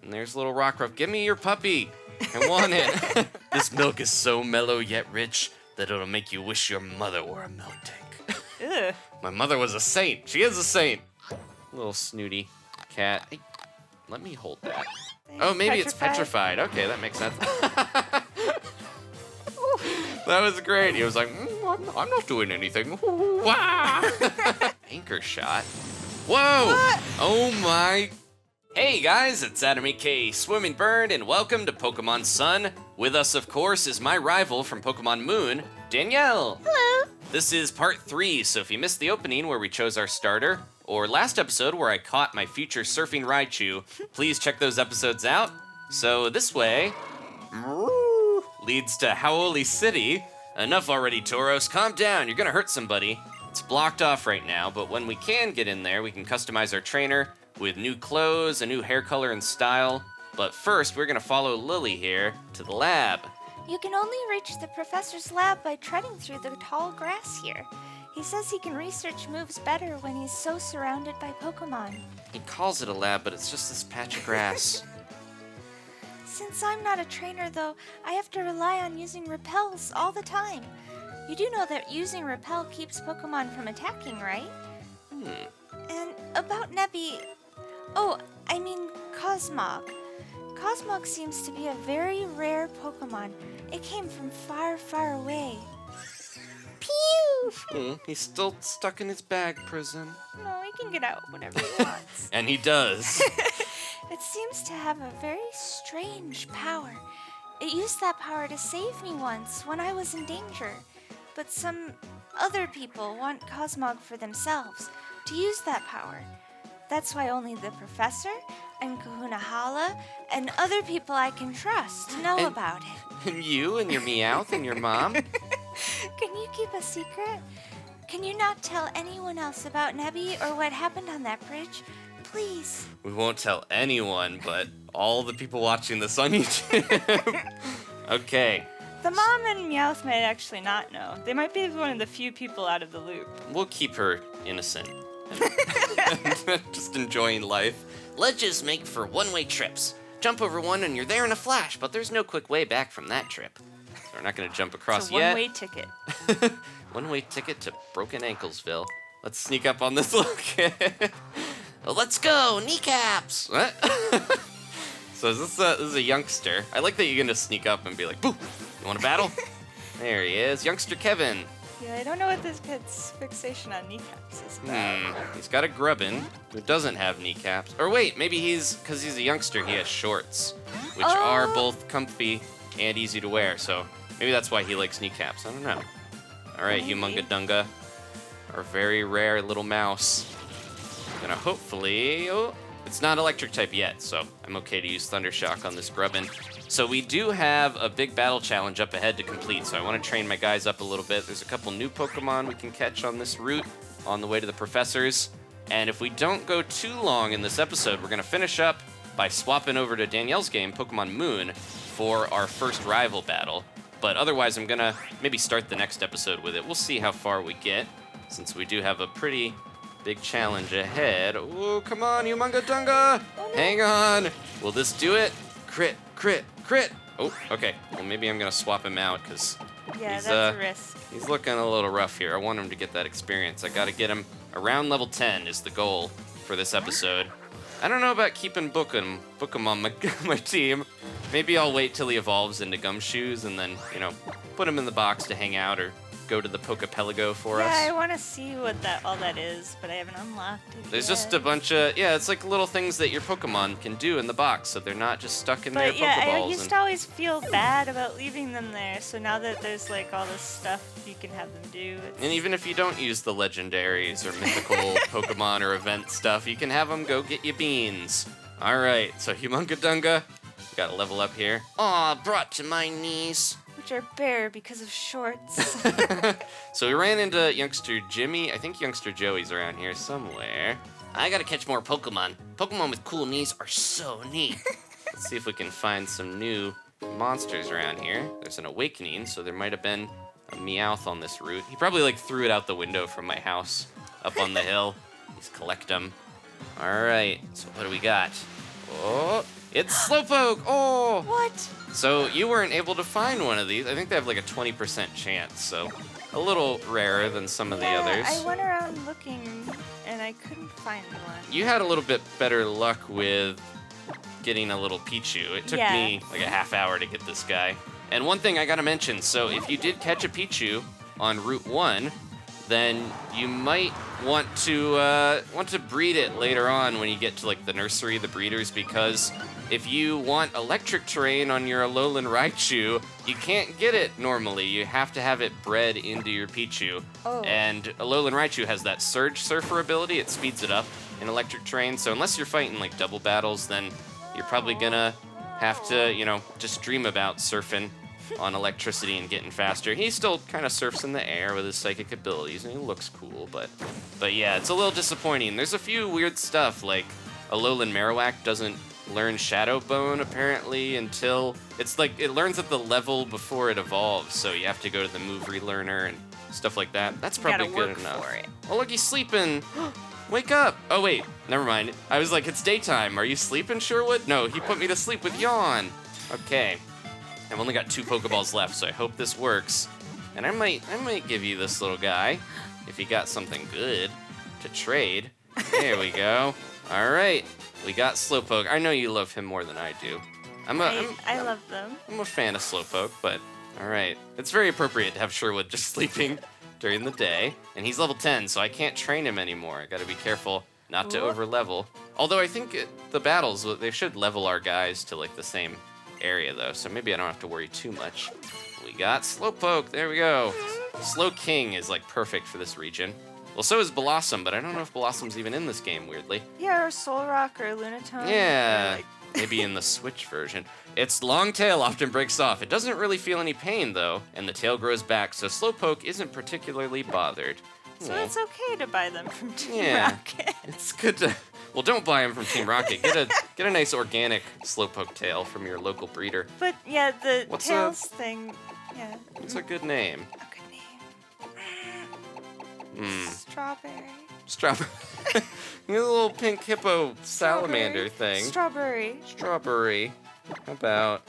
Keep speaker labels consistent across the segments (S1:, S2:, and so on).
S1: And there's little Rockruff. Give me your puppy. I want it. This milk is so mellow yet rich that it'll make you wish your mother were a milk tank.
S2: Ugh.
S1: My mother was a saint. She is a saint. Little snooty cat. Hey, let me hold that. Oh, maybe it's petrified. Okay, that makes sense. That was great. He was like, I'm not doing anything. Anchor shot. Whoa!
S2: What?
S1: Oh my. Hey guys, it's Adam AK Swimming Bird, and welcome to Pokemon Sun. With us, of course, is my rival from Pokemon Moon, Danielle.
S2: Hello.
S1: This is part 3, so if you missed the opening where we chose our starter, or last episode where I caught my future surfing Raichu, please check those episodes out. So this way leads to Hau'oli City. Enough already, Tauros. Calm down, you're gonna hurt somebody. It's blocked off right now, but when we can get in there, we can customize our trainer with new clothes, a new hair color and style. But first, we're gonna follow Lillie here to the lab.
S3: You can only reach the professor's lab by treading through the tall grass here. He says he can research moves better when he's so surrounded by Pokemon.
S1: He calls it a lab, but it's just this patch of grass.
S3: Since I'm not a trainer, though, I have to rely on using repels all the time. You do know that using repel keeps Pokemon from attacking, right? And about Nebby... Oh, I mean Cosmog. Cosmog seems to be a very rare Pokemon. It came from far, far away. Pew!
S1: He's still stuck in his bag prison.
S3: No, he can get out whenever he wants.
S1: And he does.
S3: It seems to have a very strange power. It used that power to save me once when I was in danger. But some other people want Cosmog for themselves, to use that power. That's why only the professor and Kahuna Hala and other people I can trust know about it.
S1: And you and your Meowth and your mom?
S3: Can you keep a secret? Can you not tell anyone else about Nebby or what happened on that bridge? Please.
S1: We won't tell anyone, but all the people watching this on YouTube. Okay.
S2: The mom and Meowth might actually not know. They might be one of the few people out of the loop.
S1: We'll keep her innocent. Just enjoying life. Ledges make for one-way trips. Jump over one and you're there in a flash, but there's no quick way back from that trip. So we're not going to jump across
S2: It's a
S1: yet.
S2: one-way ticket.
S1: One-way ticket to Broken Anklesville. Let's sneak up on this little kid. Well, let's go, kneecaps! What? So this is a youngster. I like that you're gonna sneak up and be like, boo! You want to battle? There he is, youngster Kevin.
S2: Yeah, I don't know what this kid's fixation on kneecaps is about.
S1: He's got a Grubbin who doesn't have kneecaps. Or wait, maybe because he's a youngster, he has shorts, which are both comfy and easy to wear. So maybe that's why he likes kneecaps. I don't know. All right, Humunga Dunga, our very rare little mouse. Gonna hopefully, it's not electric type yet, so I'm okay to use Thunder Shock on this Grubbin. So we do have a big battle challenge up ahead to complete, so I want to train my guys up a little bit. There's a couple new Pokemon we can catch on this route on the way to the professors. And if we don't go too long in this episode, we're gonna finish up by swapping over to Danielle's game, Pokemon Moon, for our first rival battle. But otherwise, I'm gonna maybe start the next episode with it. We'll see how far we get, since we do have a pretty big challenge ahead. Oh, come on, Humunga Dunga!
S3: Oh, no.
S1: Hang on! Will this do it? Crit, crit, crit! Oh, okay. Well, maybe I'm gonna swap him out, because
S2: Yeah, that's a risk.
S1: he's looking a little rough here. I want him to get that experience. I gotta get him around level 10 is the goal for this episode. I don't know about keeping Bookum on my team. Maybe I'll wait till he evolves into Gumshoes and then, put him in the box to hang out or go to the Pokepelago for us.
S2: Yeah, I want to see what all that is, but I haven't unlocked it
S1: There's
S2: yet.
S1: just a bunch of, it's like little things that your Pokemon can do in the box, so they're not just stuck in their
S2: But yeah, I
S1: Pokeballs.
S2: used to always feel bad about leaving them there, so now that there's like all this stuff you can have them do.
S1: And even if you don't use the legendaries or mythical Pokemon or event stuff, you can have them go get you beans. All right, so Humunga Dunga, got to level up here. Aw, brought to my knees.
S2: Which are bare because of shorts.
S1: So we ran into youngster Jimmy. I think youngster Joey's around here somewhere. I gotta catch more Pokemon. Pokemon with cool knees are so neat. Let's see if we can find some new monsters around here. There's an Awakening, so there might have been a Meowth on this route. He probably threw it out the window from my house up on the hill. Let's collect them. All right, so what do we got? Oh, It's Slowpoke! Oh!
S3: What?
S1: So you weren't able to find one of these. I think they have like a 20% chance, so a little rarer than some of the others.
S2: I went around looking and I couldn't find one.
S1: You had a little bit better luck with getting a little Pichu. It took me like a half hour to get this guy. And one thing I gotta mention, so if you did catch a Pichu on Route 1, then you might want to breed it later on when you get to like the nursery, the breeders, because if you want electric terrain on your Alolan Raichu, you can't get it normally. You have to have it bred into your Pichu.
S3: Oh.
S1: And Alolan Raichu has that Surge Surfer ability. It speeds it up in electric terrain. So unless you're fighting like double battles, then you're probably gonna have to, just dream about surfing on electricity and getting faster. He still kind of surfs in the air with his psychic abilities, and he looks cool, but yeah, it's a little disappointing. There's a few weird stuff, like Alolan Marowak doesn't learn Shadow Bone, apparently, until it's like it learns at the level before it evolves, so you have to go to the move relearner and stuff like that. That's probably good enough.
S2: For it.
S1: Oh, look, he's sleeping. Wake up! Oh, wait, never mind. I was like, it's daytime. Are you sleeping, Sherwood? No, he put me to sleep with yawn. Okay. I've only got 2 Pokeballs left, so I hope this works. And I might give you this little guy if you got something good to trade. There we go. All right, we got Slowpoke. I know you love him more than I do.
S2: I love them.
S1: I'm a fan of Slowpoke, but all right. It's very appropriate to have Sherwood just sleeping during the day. And he's level 10, so I can't train him anymore. I gotta be careful not to over-level. Although I think the battles, they should level our guys to like the same area though, so maybe I don't have to worry too much. We got Slowpoke, there we go. Slow King is like perfect for this region. Well, so is Blossom, but I don't know if Blossom's even in this game, weirdly.
S2: Yeah, or Solrock or Lunatone.
S1: Yeah,
S2: or like...
S1: maybe in the Switch version. Its long tail often breaks off. It doesn't really feel any pain though, and the tail grows back, so Slowpoke isn't particularly bothered.
S2: So it's okay to buy them from Team
S1: Yeah,
S2: Rocket.
S1: it's good to... Well, don't buy them from Team Rocket. Get a nice organic Slowpoke tail from your local breeder.
S2: But yeah, the
S1: What's
S2: tails thing, yeah.
S1: It's a good name.
S2: A good name. Strawberry.
S1: Strawberry. The little pink hippo salamander thing.
S2: Strawberry.
S1: Strawberry. How about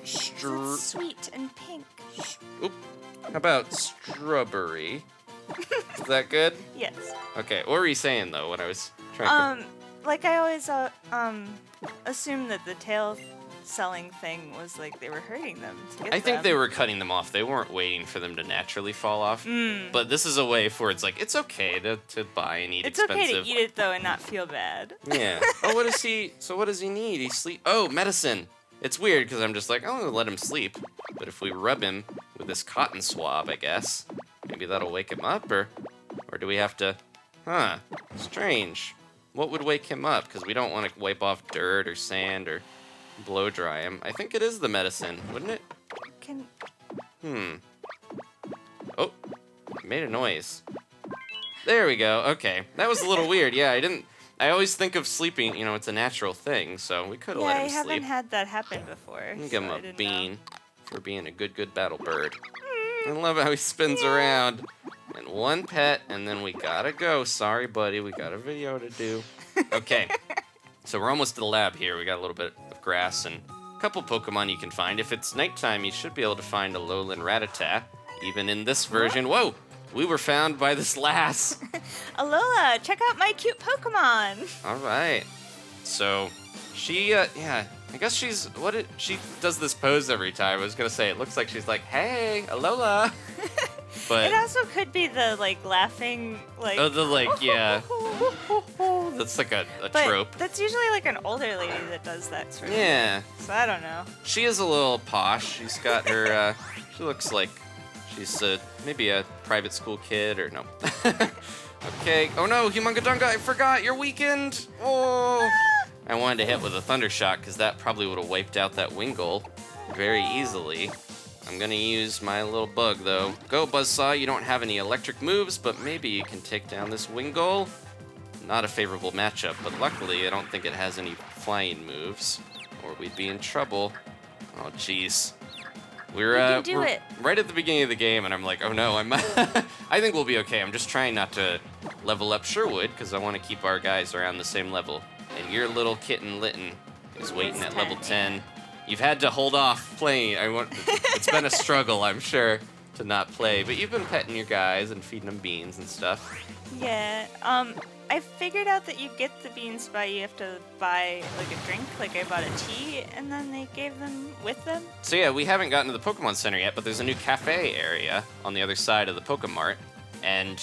S3: It's sweet and pink.
S1: How about strawberry? Is that good?
S2: Yes.
S1: Okay. What were you saying though when I was trying to...
S2: Like I always assumed that the tail selling thing was like they were hurting them to get
S1: I think
S2: them.
S1: they were cutting them off. They weren't waiting for them to naturally fall off. But this is a way for it's like, it's okay to buy and eat expensive.
S2: It's okay to eat it though and not feel bad.
S1: Yeah. Oh, what does he need? He sleep. Oh, medicine. It's weird because I'm just like, I'm gonna let him sleep. But if we rub him with this cotton swab, I guess, maybe that'll wake him up, or do we have to? Huh. Strange. What would wake him up? Because we don't want to wipe off dirt or sand or blow dry him. I think it is the medicine, wouldn't it? Oh, it made a noise. There we go. Okay, that was a little weird. Yeah, I always think of sleeping, it's a natural thing, so we could have let him sleep.
S2: I haven't had that happen before.
S1: Give him a bean for being a good battle bird. I love how he spins around. And one pet, and then we gotta go. Sorry, buddy, we got a video to do. Okay, so we're almost to the lab here. We got a little bit of grass and a couple Pokemon you can find. If it's nighttime, you should be able to find a Alolan Rattata, even in this version. Whoa! We were found by this lass.
S2: Alola, check out my cute Pokemon.
S1: All right. So, she, I guess she does this pose every time. I was gonna say, it looks like she's like, hey, Alola. But
S2: it also could be the, laughing,
S1: yeah. That's like a trope.
S2: That's usually, an older lady that does that sort of
S1: Yeah.
S2: thing. So I don't know.
S1: She is a little posh. She's got her, she looks like she's maybe a private school kid or no. Okay. Oh no, Humungadunga, I forgot, you're weakened. Oh. I wanted to hit with a Thunder Shock because that probably would have wiped out that Wingull very easily. I'm gonna use my little bug though. Go, Buzzsaw, you don't have any electric moves, but maybe you can take down this Wingull. Not a favorable matchup, but luckily I don't think it has any flying moves, or we'd be in trouble. Oh jeez. We're right at the beginning of the game, and I'm like, oh no, I think we'll be okay. I'm just trying not to level up Sherwood, because I want to keep our guys around the same level. And your little kitten Litten is waiting
S2: It's
S1: at level
S2: 10,
S1: 10. You've had to hold off playing. It's been a struggle, I'm sure, to not play. But you've been petting your guys and feeding them beans and stuff.
S2: Yeah. I figured out that you get the beans by you have to buy like a drink. Like I bought a tea, and then they gave them with them.
S1: So yeah, we haven't gotten to the Pokemon Center yet, but there's a new cafe area on the other side of the Pokemart. And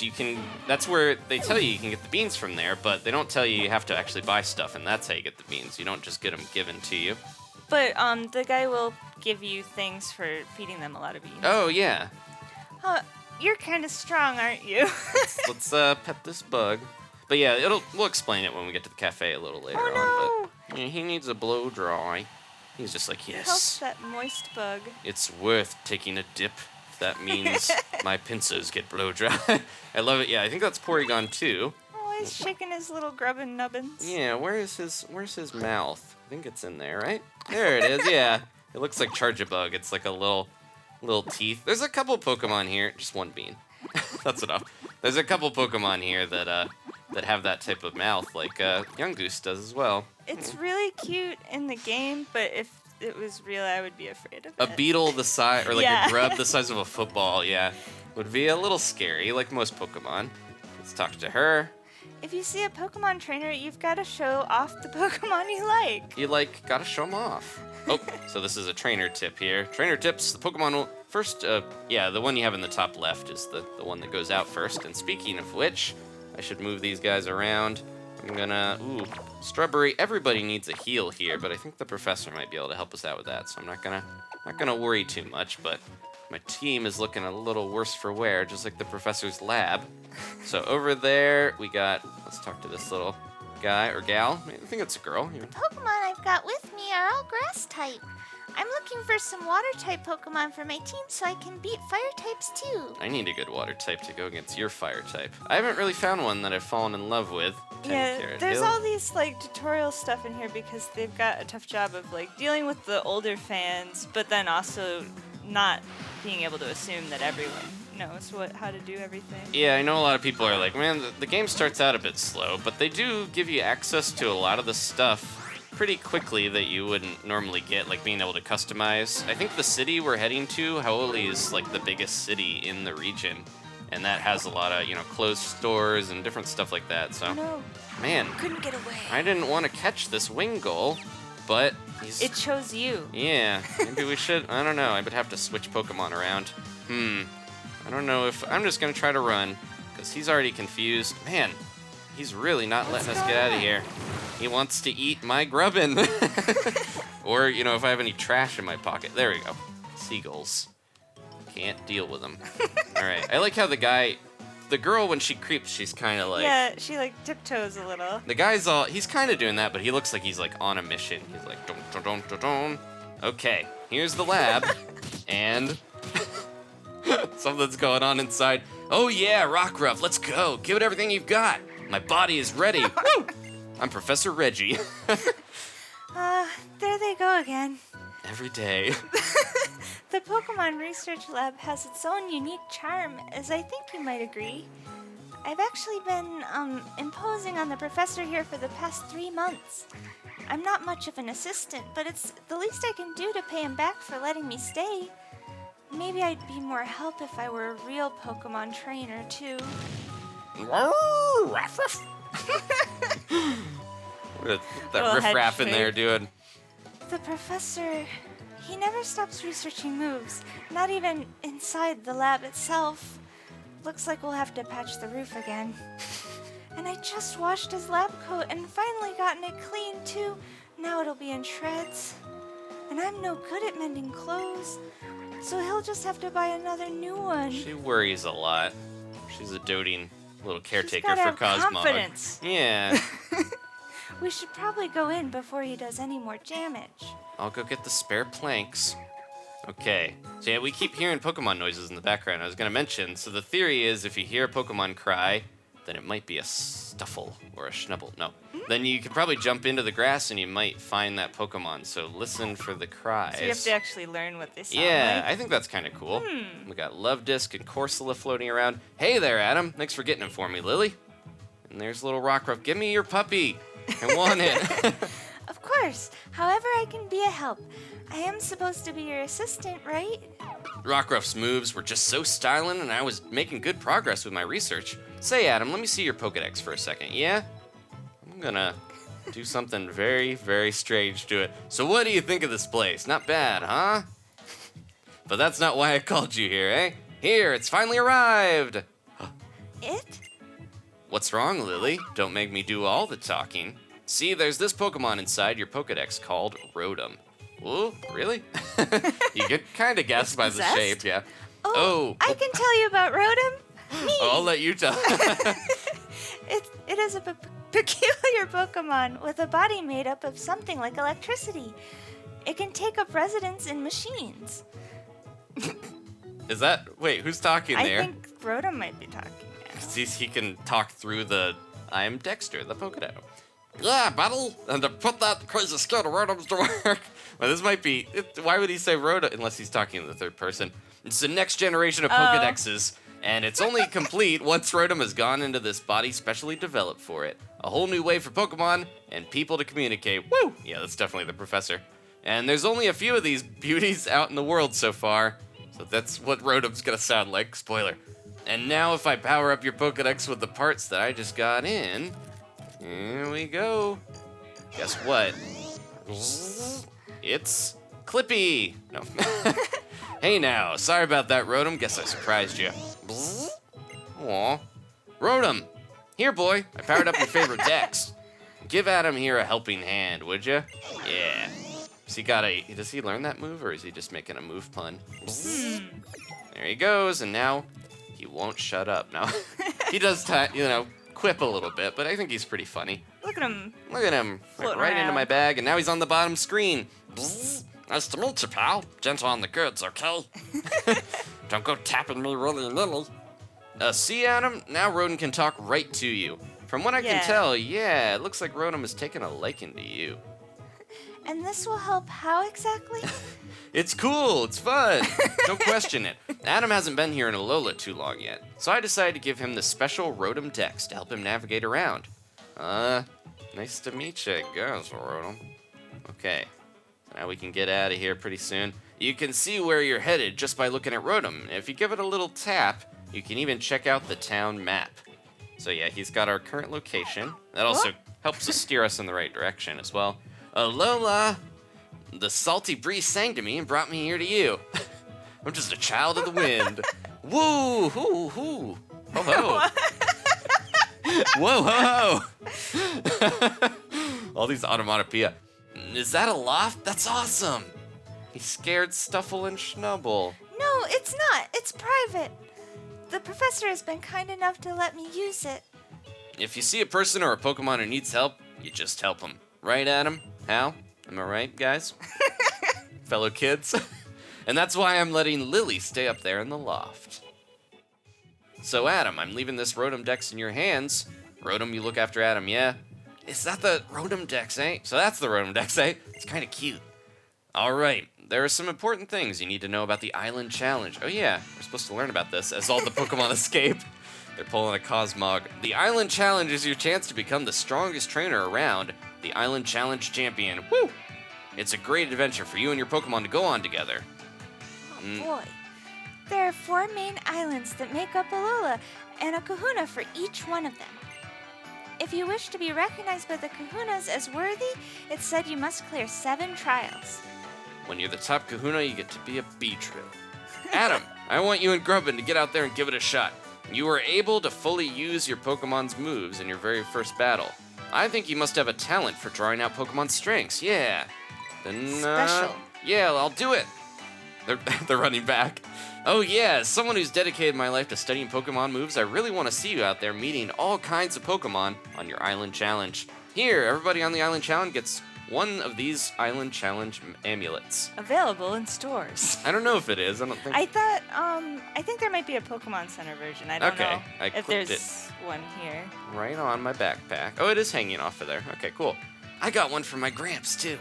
S1: that's where they tell you can get the beans from there, but they don't tell you have to actually buy stuff, and that's how you get the beans. You don't just get them given to you.
S2: But the guy will give you things for feeding them a lot of beans.
S1: Oh, yeah.
S2: You're kind of strong, aren't you?
S1: Let's pet this bug. But yeah, we'll explain it when we get to the cafe a little later on. But yeah, he needs a blow dry. He's just like,
S2: It
S1: yes.
S2: helps that moist bug.
S1: It's worth taking a dip. That means my pincers get blow dry. I love it. Yeah, I think that's Porygon too.
S2: Oh, he's shaking his little grubbin nubbins.
S1: Yeah, where's his mouth? I think it's in there, right? There it is. Yeah, it looks like Charjabug. It's like a little teeth. There's a couple Pokemon here. Just one bean. That's enough. There's a couple Pokemon here that have that type of mouth, like Youngster does as well.
S2: It's really cute in the game, but if it was real, I would be afraid of it.
S1: A beetle the size, or like
S2: Yeah.
S1: a grub the size of a football, yeah, would be a little scary, like most Pokemon. Let's talk to her.
S2: If you see a Pokemon trainer, you've got to show off the Pokemon you like.
S1: You gotta show them off. Oh, so this is a trainer tip here. Trainer tips, the Pokemon will first, yeah, the one you have in the top left is the one that goes out first. And speaking of which, I should move these guys around. I'm gonna, Struhbury, everybody needs a heal here, but I think the professor might be able to help us out with that, so I'm not gonna worry too much, but my team is looking a little worse for wear, just like the professor's lab. So over there, let's talk to this little guy or gal. I think it's a girl.
S3: The Pokemon I've got with me are all grass type. I'm looking for some water type Pokemon for my team so I can beat fire types too.
S1: I need a good water type to go against your fire type. I haven't really found one that I've fallen in love with.
S2: Yeah, there's
S1: Hill.
S2: all these like tutorial stuff in here because they've got a tough job of like dealing with the older fans, but then also not being able to assume that everyone knows how to do everything.
S1: Yeah, I know a lot of people are like, man, the game starts out a bit slow, but they do give you access to a lot of the stuff pretty quickly that you wouldn't normally get, like being able to customize. I think the city we're heading to, Hau'oli, is like the biggest city in the region, and that has a lot of, closed stores and different stuff like that, so.
S2: No,
S1: Man,
S2: couldn't get away.
S1: I didn't want to catch this Wingull, but
S2: It chose you.
S1: Yeah, maybe we should, I don't know, I would have to switch Pokemon around. I don't know if, I'm just gonna try to run, because he's already confused. Man, he's really not letting us get out of here. He wants to eat my Grubbin. Or, if I have any trash in my pocket. There we go. Seagulls. Can't deal with them. All right. I like how the girl, when she creeps, she's kind of like...
S2: Yeah, she like tiptoes a little.
S1: The guy's he's kind of doing that, but he looks like he's like on a mission. He's like, dun, dun, dun, dun, dun. Okay, here's the lab. And something's going on inside. Oh yeah, Rockruff, let's go. Give it everything you've got. My body is ready. Woo! I'm Professor Reggie.
S2: There they go again.
S1: Every day.
S2: The Pokemon Research Lab has its own unique charm, as I think you might agree. I've actually been, imposing on the professor here for the past 3 months. I'm not much of an assistant, but it's the least I can do to pay him back for letting me stay. Maybe I'd be more help if I were a real Pokemon trainer, too.
S1: That
S2: Little
S1: riffraff
S2: head
S1: in there
S2: shake.
S1: doing.
S2: The professor, he never stops researching moves, not even inside the lab itself. Looks like we'll have to patch the roof again. And I just washed his lab coat and finally gotten it clean, too. Now it'll be in shreds. And I'm no good at mending clothes, so he'll just have to buy another new one.
S1: She worries a lot. She's a doting little caretaker
S2: gotta
S1: for
S2: have
S1: Cosmog.
S2: confidence.
S1: Yeah.
S2: We should probably go in before he does any more damage.
S1: I'll go get the spare planks. Okay. So yeah, we keep hearing Pokemon noises in the background. I was gonna mention, so the theory is if you hear a Pokemon cry, then it might be a Stufful or a Snubbull. No. Then you could probably jump into the grass and you might find that Pokemon. So listen for the cries.
S2: So you have to actually learn what they sound
S1: Yeah,
S2: like.
S1: I think that's kind of cool. We got Love Disc and Corsola floating around. Hey there, Adam. Thanks for getting him for me, Lillie. And there's little Rockruff. Give me your puppy. I want it.
S2: Of course. course. However I can be a help. I am supposed to be your assistant, right?
S1: Rockruff's moves were just so styling, and I was making good progress with my research. Say, Adam, let me see your Pokedex for a second, yeah? I'm gonna do something very, very strange to it. So what do you think of this place? Not bad, huh? But that's not why I called you here, eh? Here, it's finally arrived!
S2: It?
S1: What's wrong, Lillie? Don't make me do all the talking. See, there's this Pokemon inside your Pokedex called Rotom. Ooh, really? You could kind of guess by the
S2: Possessed?
S1: shape, yeah.
S2: Oh, I can tell you about Rotom. Me.
S1: I'll let you tell.
S2: It is a peculiar Pokemon with a body made up of something like electricity. It can take up residence in machines.
S1: Is that... Wait, who's talking there?
S2: I think Rotom might be talking now.
S1: He can talk through the... I'm Dexter, the Pokedex. Yeah, battle, and to put that crazy skill to Rotoms to work. Well, this might be... why would he say Rotom unless he's talking in the third person? It's the next generation of Pokedexes, and it's only complete once Rotom has gone into this body specially developed for it. A whole new way for Pokemon and people to communicate. Woo! Yeah, that's definitely the professor. And there's only a few of these beauties out in the world so far, so that's what Rotom's gonna sound like, spoiler. And now if I power up your Pokedex with the parts that I just got in, here we go. Guess what? It's Clippy. No. Hey now, sorry about that, Rotom. Guess I surprised you. Aw. Rotom, here, boy. I powered up your favorite dex. Give Adam here a helping hand, would you? Yeah. Does he learn that move, or is he just making a move pun? There he goes, and now he won't shut up. Now, he does, quip a little bit, but I think he's pretty funny.
S2: Look at him.
S1: Look at him. Went right into my bag, and now he's on the bottom screen. Nice to meet you, pal. Gentle on the goods, okay? Don't go tapping me willy-nilly. See, Adam? Now Rotom can talk right to you. From what I can tell, yeah, it looks like Rotom has taken a liking to you.
S2: And this will help how exactly?
S1: It's cool. It's fun. Don't question it. Adam hasn't been here in Alola too long yet, so I decided to give him the special Rotom Dex to help him navigate around. Nice to meet you, guys, Rotom. Okay, now we can get out of here pretty soon. You can see where you're headed just by looking at Rotom. If you give it a little tap, you can even check out the town map. So yeah, he's got our current location. That also helps us steer us in the right direction as well. Alola! The salty breeze sang to me and brought me here to you. I'm just a child of the wind. Woo! Hoo! Hoo! Ho ho! Whoa! Ho ho! All these onomatopoeia. Is that a loft? That's awesome! He scared Stufful and Snubbull.
S2: No, it's not. It's private. The professor has been kind enough to let me use it.
S1: If you see a person or a Pokemon who needs help, you just help them. Right, Adam? Hal? Am I right, guys? Fellow kids? And that's why I'm letting Lillie stay up there in the loft. So, Adam, I'm leaving this Rotom Dex in your hands. Rotom, you look after Adam, yeah? Is that the Rotom Dex, eh? So that's the Rotom Dex, eh? It's kind of cute. All right, there are some important things you need to know about the Island Challenge. Oh yeah, we're supposed to learn about this as all the Pokemon escape. They're pulling a Cosmog. The Island Challenge is your chance to become the strongest trainer around, the Island Challenge champion. Woo! It's a great adventure for you and your Pokemon to go on together.
S2: Oh boy. There are 4 main islands that make up Alola, and a kahuna for each one of them. If you wish to be recognized by the kahunas as worthy, it's said you must clear 7 trials.
S1: When you're the top kahuna, you get to be a Beedrill. Adam, I want you and Grubbin to get out there and give it a shot. You were able to fully use your Pokemon's moves in your very first battle. I think you must have a talent for drawing out Pokemon's strengths, yeah. Then,
S2: Special.
S1: Yeah, I'll do it. They're running back. Oh yeah, as someone who's dedicated my life to studying Pokemon moves, I really want to see you out there meeting all kinds of Pokemon on your Island Challenge. Here, everybody on the Island Challenge gets one of these Island Challenge amulets.
S2: Available in stores.
S1: I don't know if it is. I don't think.
S2: I think there might be a Pokemon Center version. I don't know if there's one here.
S1: Right on my backpack. Oh, it is hanging off of there. Okay, cool. I got one from my Gramps, too.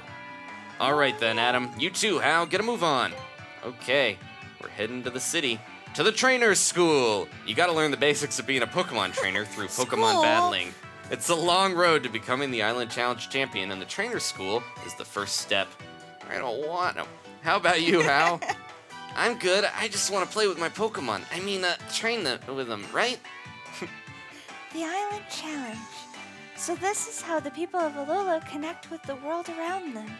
S1: All right then, Adam. You too, Hal. Get a move on. Okay, we're heading to the city. To the trainer's school! You gotta learn the basics of being a Pokemon trainer through Pokemon battling. It's a long road to becoming the Island Challenge champion, and the trainer school is the first step. I don't want to. How about you, Hal? I'm good. I just want to play with my Pokemon. I mean, train with them, right?
S2: The Island Challenge. So this is how the people of Alola connect with the world around them.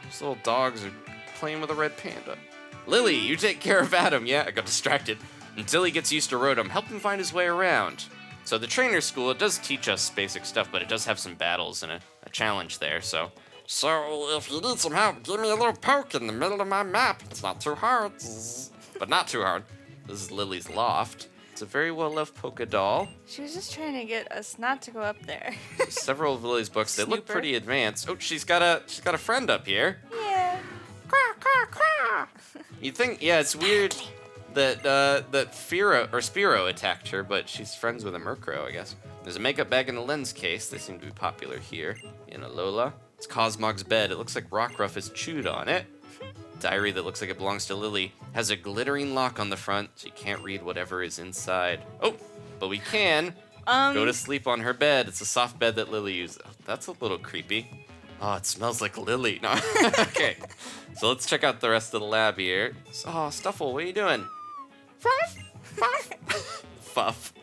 S1: Those little dogs are playing with a red panda. Lillie, you take care of Adam. Yeah, I got distracted. Until he gets used to Rotom, help him find his way around. So the trainer school, it does teach us basic stuff, but it does have some battles and a challenge there, so. So if you need some help, give me a little poke in the middle of my map. It's not too hard, but not too hard. This is Lily's loft. It's a very well-loved Poké doll.
S2: She was just trying to get us not to go up there.
S1: Several of Lily's books, they look
S2: Snooper.
S1: pretty advanced. Oh, she's got a friend up here.
S2: Yeah.
S1: You think, yeah, it's weird that Spearow attacked her, but she's friends with a Murkrow, I guess. There's a makeup bag and a lens case. They seem to be popular here in Alola. It's Cosmog's bed. It looks like Rockruff has chewed on it. Diary that looks like it belongs to Lillie has a glittering lock on the front, so you can't read whatever is inside. Oh, but we can go to sleep on her bed. It's a soft bed that Lillie uses. Oh, that's a little creepy. Oh, it smells like Lillie. No. Okay, so let's check out the rest of the lab here. Oh, Stufful, what are you doing? Fluff? Fluff? Fuff.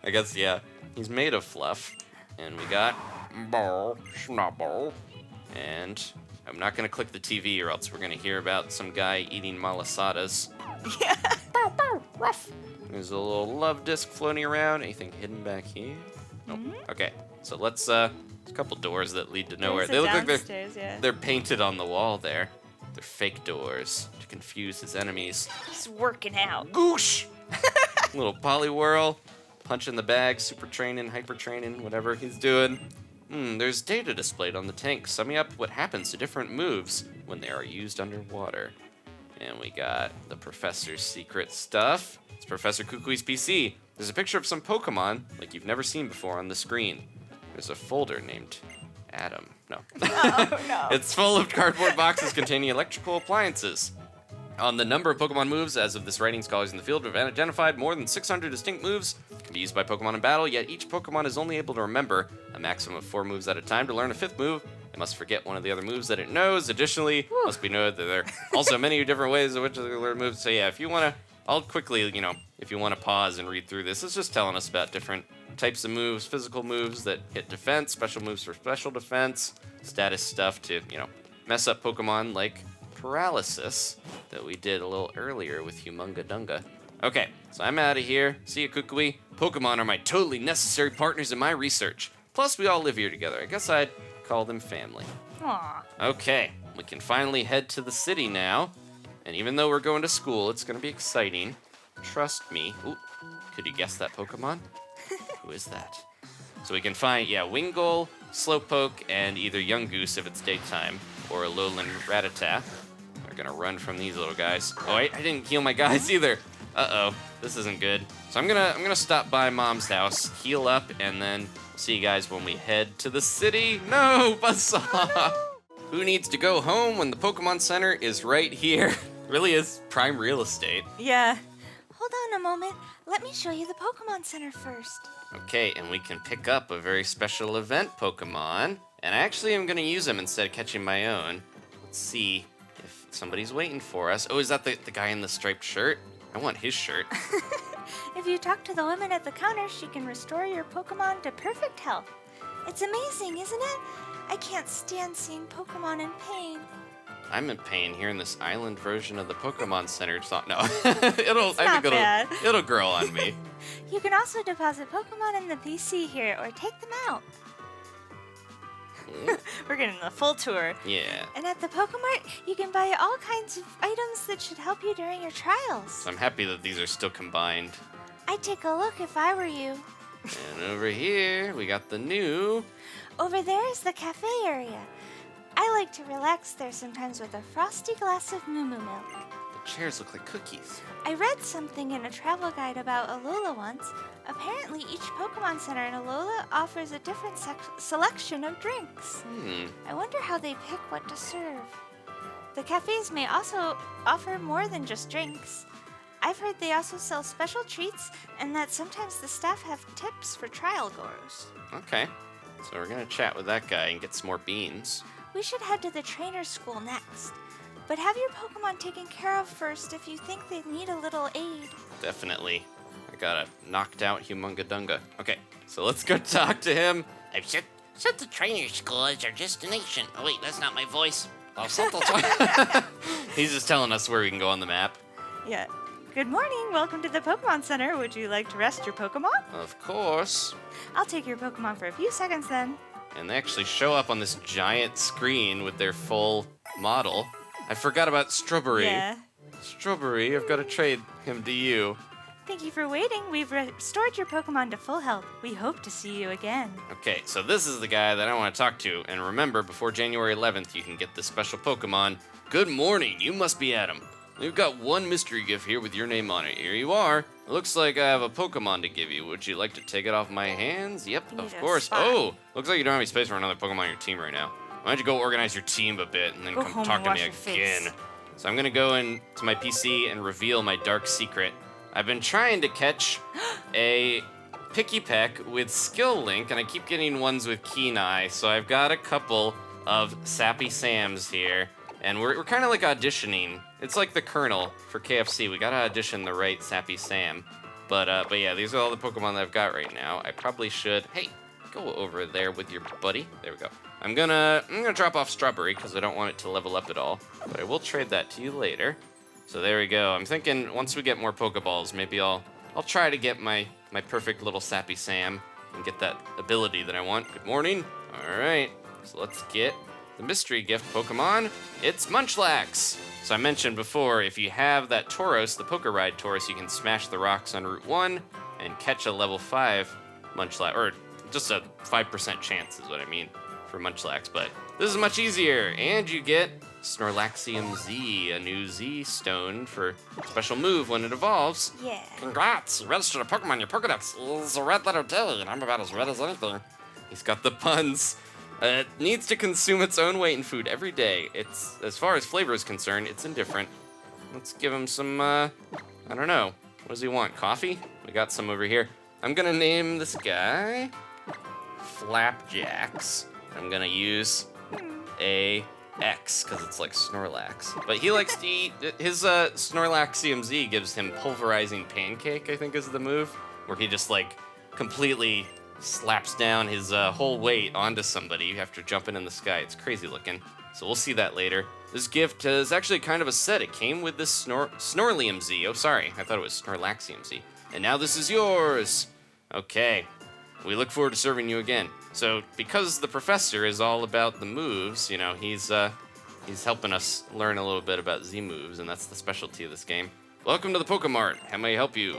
S1: I guess, yeah. He's made of fluff. And we got Snubbull. And I'm not going to click the TV or else we're going to hear about some guy eating malasadas.
S2: Yeah.
S1: Ruff. There's a little love disc floating around. Anything hidden back here? Nope. Okay, so let's, there's a couple doors that lead to nowhere. They look like they're painted on the wall there. They're fake doors to confuse his enemies.
S2: He's working out.
S1: Goosh! Little Poliwhirl. Punch in the bag, super training, hyper training, whatever he's doing. There's data displayed on the tank, summing up what happens to different moves when they are used underwater. And we got the professor's secret stuff. It's Professor Kukui's PC. There's a picture of some Pokemon like you've never seen before on the screen. There's a folder named Adam. No.
S2: Oh, no.
S1: It's full of cardboard boxes containing electrical appliances. On the number of Pokemon moves, as of this writing, scholars in the field have identified more than 600 distinct moves that can be used by Pokemon in battle, yet each Pokemon is only able to remember a maximum of 4 moves at a time. To learn a 5th move, it must forget one of the other moves that it knows. Additionally, must be noted that there are also many different ways in which to learn moves. So yeah, if you want to, I'll quickly, if you want to pause and read through this, it's just telling us about different types of moves, physical moves that hit defense, special moves for special defense, status stuff to, mess up Pokemon like Paralysis that we did a little earlier with Humunga Dunga. Okay, so I'm out of here. See you, Kukui. Pokemon are my totally necessary partners in my research. Plus, we all live here together. I guess I'd call them family.
S2: Aw.
S1: Okay, we can finally head to the city now. And even though we're going to school, it's going to be exciting. Trust me. Ooh, could you guess that Pokemon? Who is that? So we can find, Wingull, Slowpoke, and either Youngster if it's daytime, or Alolan Rattata. We're gonna run from these little guys. Oh, I didn't heal my guys either. Uh-oh, this isn't good. So I'm gonna stop by Mom's house, heal up, and then we'll see you guys when we head to the city. No, Buzzsaw!
S2: Oh, no.
S1: Who needs to go home when the Pokemon Center is right here? Really is prime real estate.
S2: Yeah.
S3: Hold on a moment. Let me show you the Pokemon Center first.
S1: Okay, and we can pick up a very special event Pokemon. And I actually am going to use him instead of catching my own. Let's see if somebody's waiting for us. Oh, is that the guy in the striped shirt? I want his shirt.
S3: If you talk to the woman at the counter, she can restore your Pokemon to perfect health. It's amazing, isn't it? I can't stand seeing Pokemon in pain.
S1: I'm in pain here in this island version of the Pokemon Center. It's not, no. It'll grow on me.
S3: You can also deposit Pokemon in the PC here or take them out.
S2: We're getting the full tour.
S1: Yeah.
S3: And at the Pokemart, you can buy all kinds of items that should help you during your trials.
S1: So I'm happy that these are still combined.
S3: I'd take a look if I were you.
S1: And over here, we got the new...
S3: Over there is the cafe area. I like to relax there sometimes with a frosty glass of Moomoo milk.
S1: The chairs look like cookies.
S3: I read something in a travel guide about Alola once. Apparently, each Pokemon Center in Alola offers a different selection of drinks. I wonder how they pick what to serve. The cafes may also offer more than just drinks. I've heard they also sell special treats and that sometimes the staff have tips for trial goers.
S1: Okay. So we're gonna chat with that guy and get some more beans.
S2: We should head to the trainer school next. But have your Pokemon taken care of first if you think they need a little aid.
S1: Definitely. I got a knocked out Humungadunga. Okay, so let's go talk to him.
S4: I've set the trainer school as our destination. Oh wait, that's not my voice. I've set the
S1: He's just telling us where we can go on the map.
S3: Yeah. Good morning. Welcome to the Pokemon Center. Would you like to rest your Pokemon?
S1: Of course.
S3: I'll take your Pokemon for a few seconds then.
S1: And they actually show up on this giant screen with their full model. I forgot about Struhbury.
S3: Yeah.
S1: Struhbury, I've got to trade him to you.
S3: Thank you for waiting. We've restored your Pokemon to full health. We hope to see you again.
S1: Okay, so this is the guy that I want to talk to. And remember, before January 11th, you can get this special Pokemon. Good morning, you must be Adam. We've got one mystery gift here with your name on it. Here you are. It looks like I have a Pokemon to give you. Would you like to take it off my hands? Yep,
S3: You need
S1: of
S3: a
S1: course.
S3: spot.
S1: Oh, looks like you don't have any space for another Pokemon on your team right now. Why don't you go organize your team a bit and then
S3: Go
S1: come
S3: home
S1: talk
S3: and
S1: to
S3: wash
S1: me
S3: your
S1: again.
S3: face.
S1: So I'm gonna go into my PC and reveal my dark secret. I've been trying to catch a Pikipek with Skill Link, and I keep getting ones with Keen Eye, so I've got a couple of Sappy Sams here, and we're kind of like auditioning. It's like the Colonel for KFC. We gotta audition the right Sappy Sam. But yeah, these are all the Pokemon that I've got right now. I probably should, hey, go over there with your buddy. There we go. I'm gonna drop off Struhbury because I don't want it to level up at all, but I will trade that to you later. So there we go. I'm thinking once we get more Pokeballs, maybe I'll try to get my perfect little Sappy Sam and get that ability that I want. Good morning. All right, so let's get the mystery gift Pokemon. It's Munchlax. So I mentioned before, if you have that Tauros, the Poker Ride Tauros, you can smash the rocks on Route 1 and catch a level 5 Munchlax, or just a 5% chance is what I mean for Munchlax, but this is much easier, and you get Snorlaxium Z, a new Z stone for special move when it evolves.
S2: Yeah.
S4: Congrats! You registered a Pokemon in your Pokedex. It's a red letter day, and I'm about as red as anything.
S1: He's got the puns. It needs to consume its own weight in food every day. It's, as far as flavor is concerned, it's indifferent. Let's give him some, I don't know. What does he want? Coffee? We got some over here. I'm gonna name this guy Flapjax. I'm gonna use a X because it's like Snorlax. But he likes to eat, his Snorlaxium Z gives him pulverizing pancake, I think is the move, where he just like completely slaps down his whole weight onto somebody after jumping in the sky. It's crazy looking. So we'll see that later. This gift is actually kind of a set. It came with this Snorlium Z. Oh, sorry. I thought it was Snorlaxium Z. And now this is yours. Okay. We look forward to serving you again. So because the professor is all about the moves, you know, he's helping us learn a little bit about Z moves, and that's the specialty of this game. Welcome to the Pokemart. How may I help you?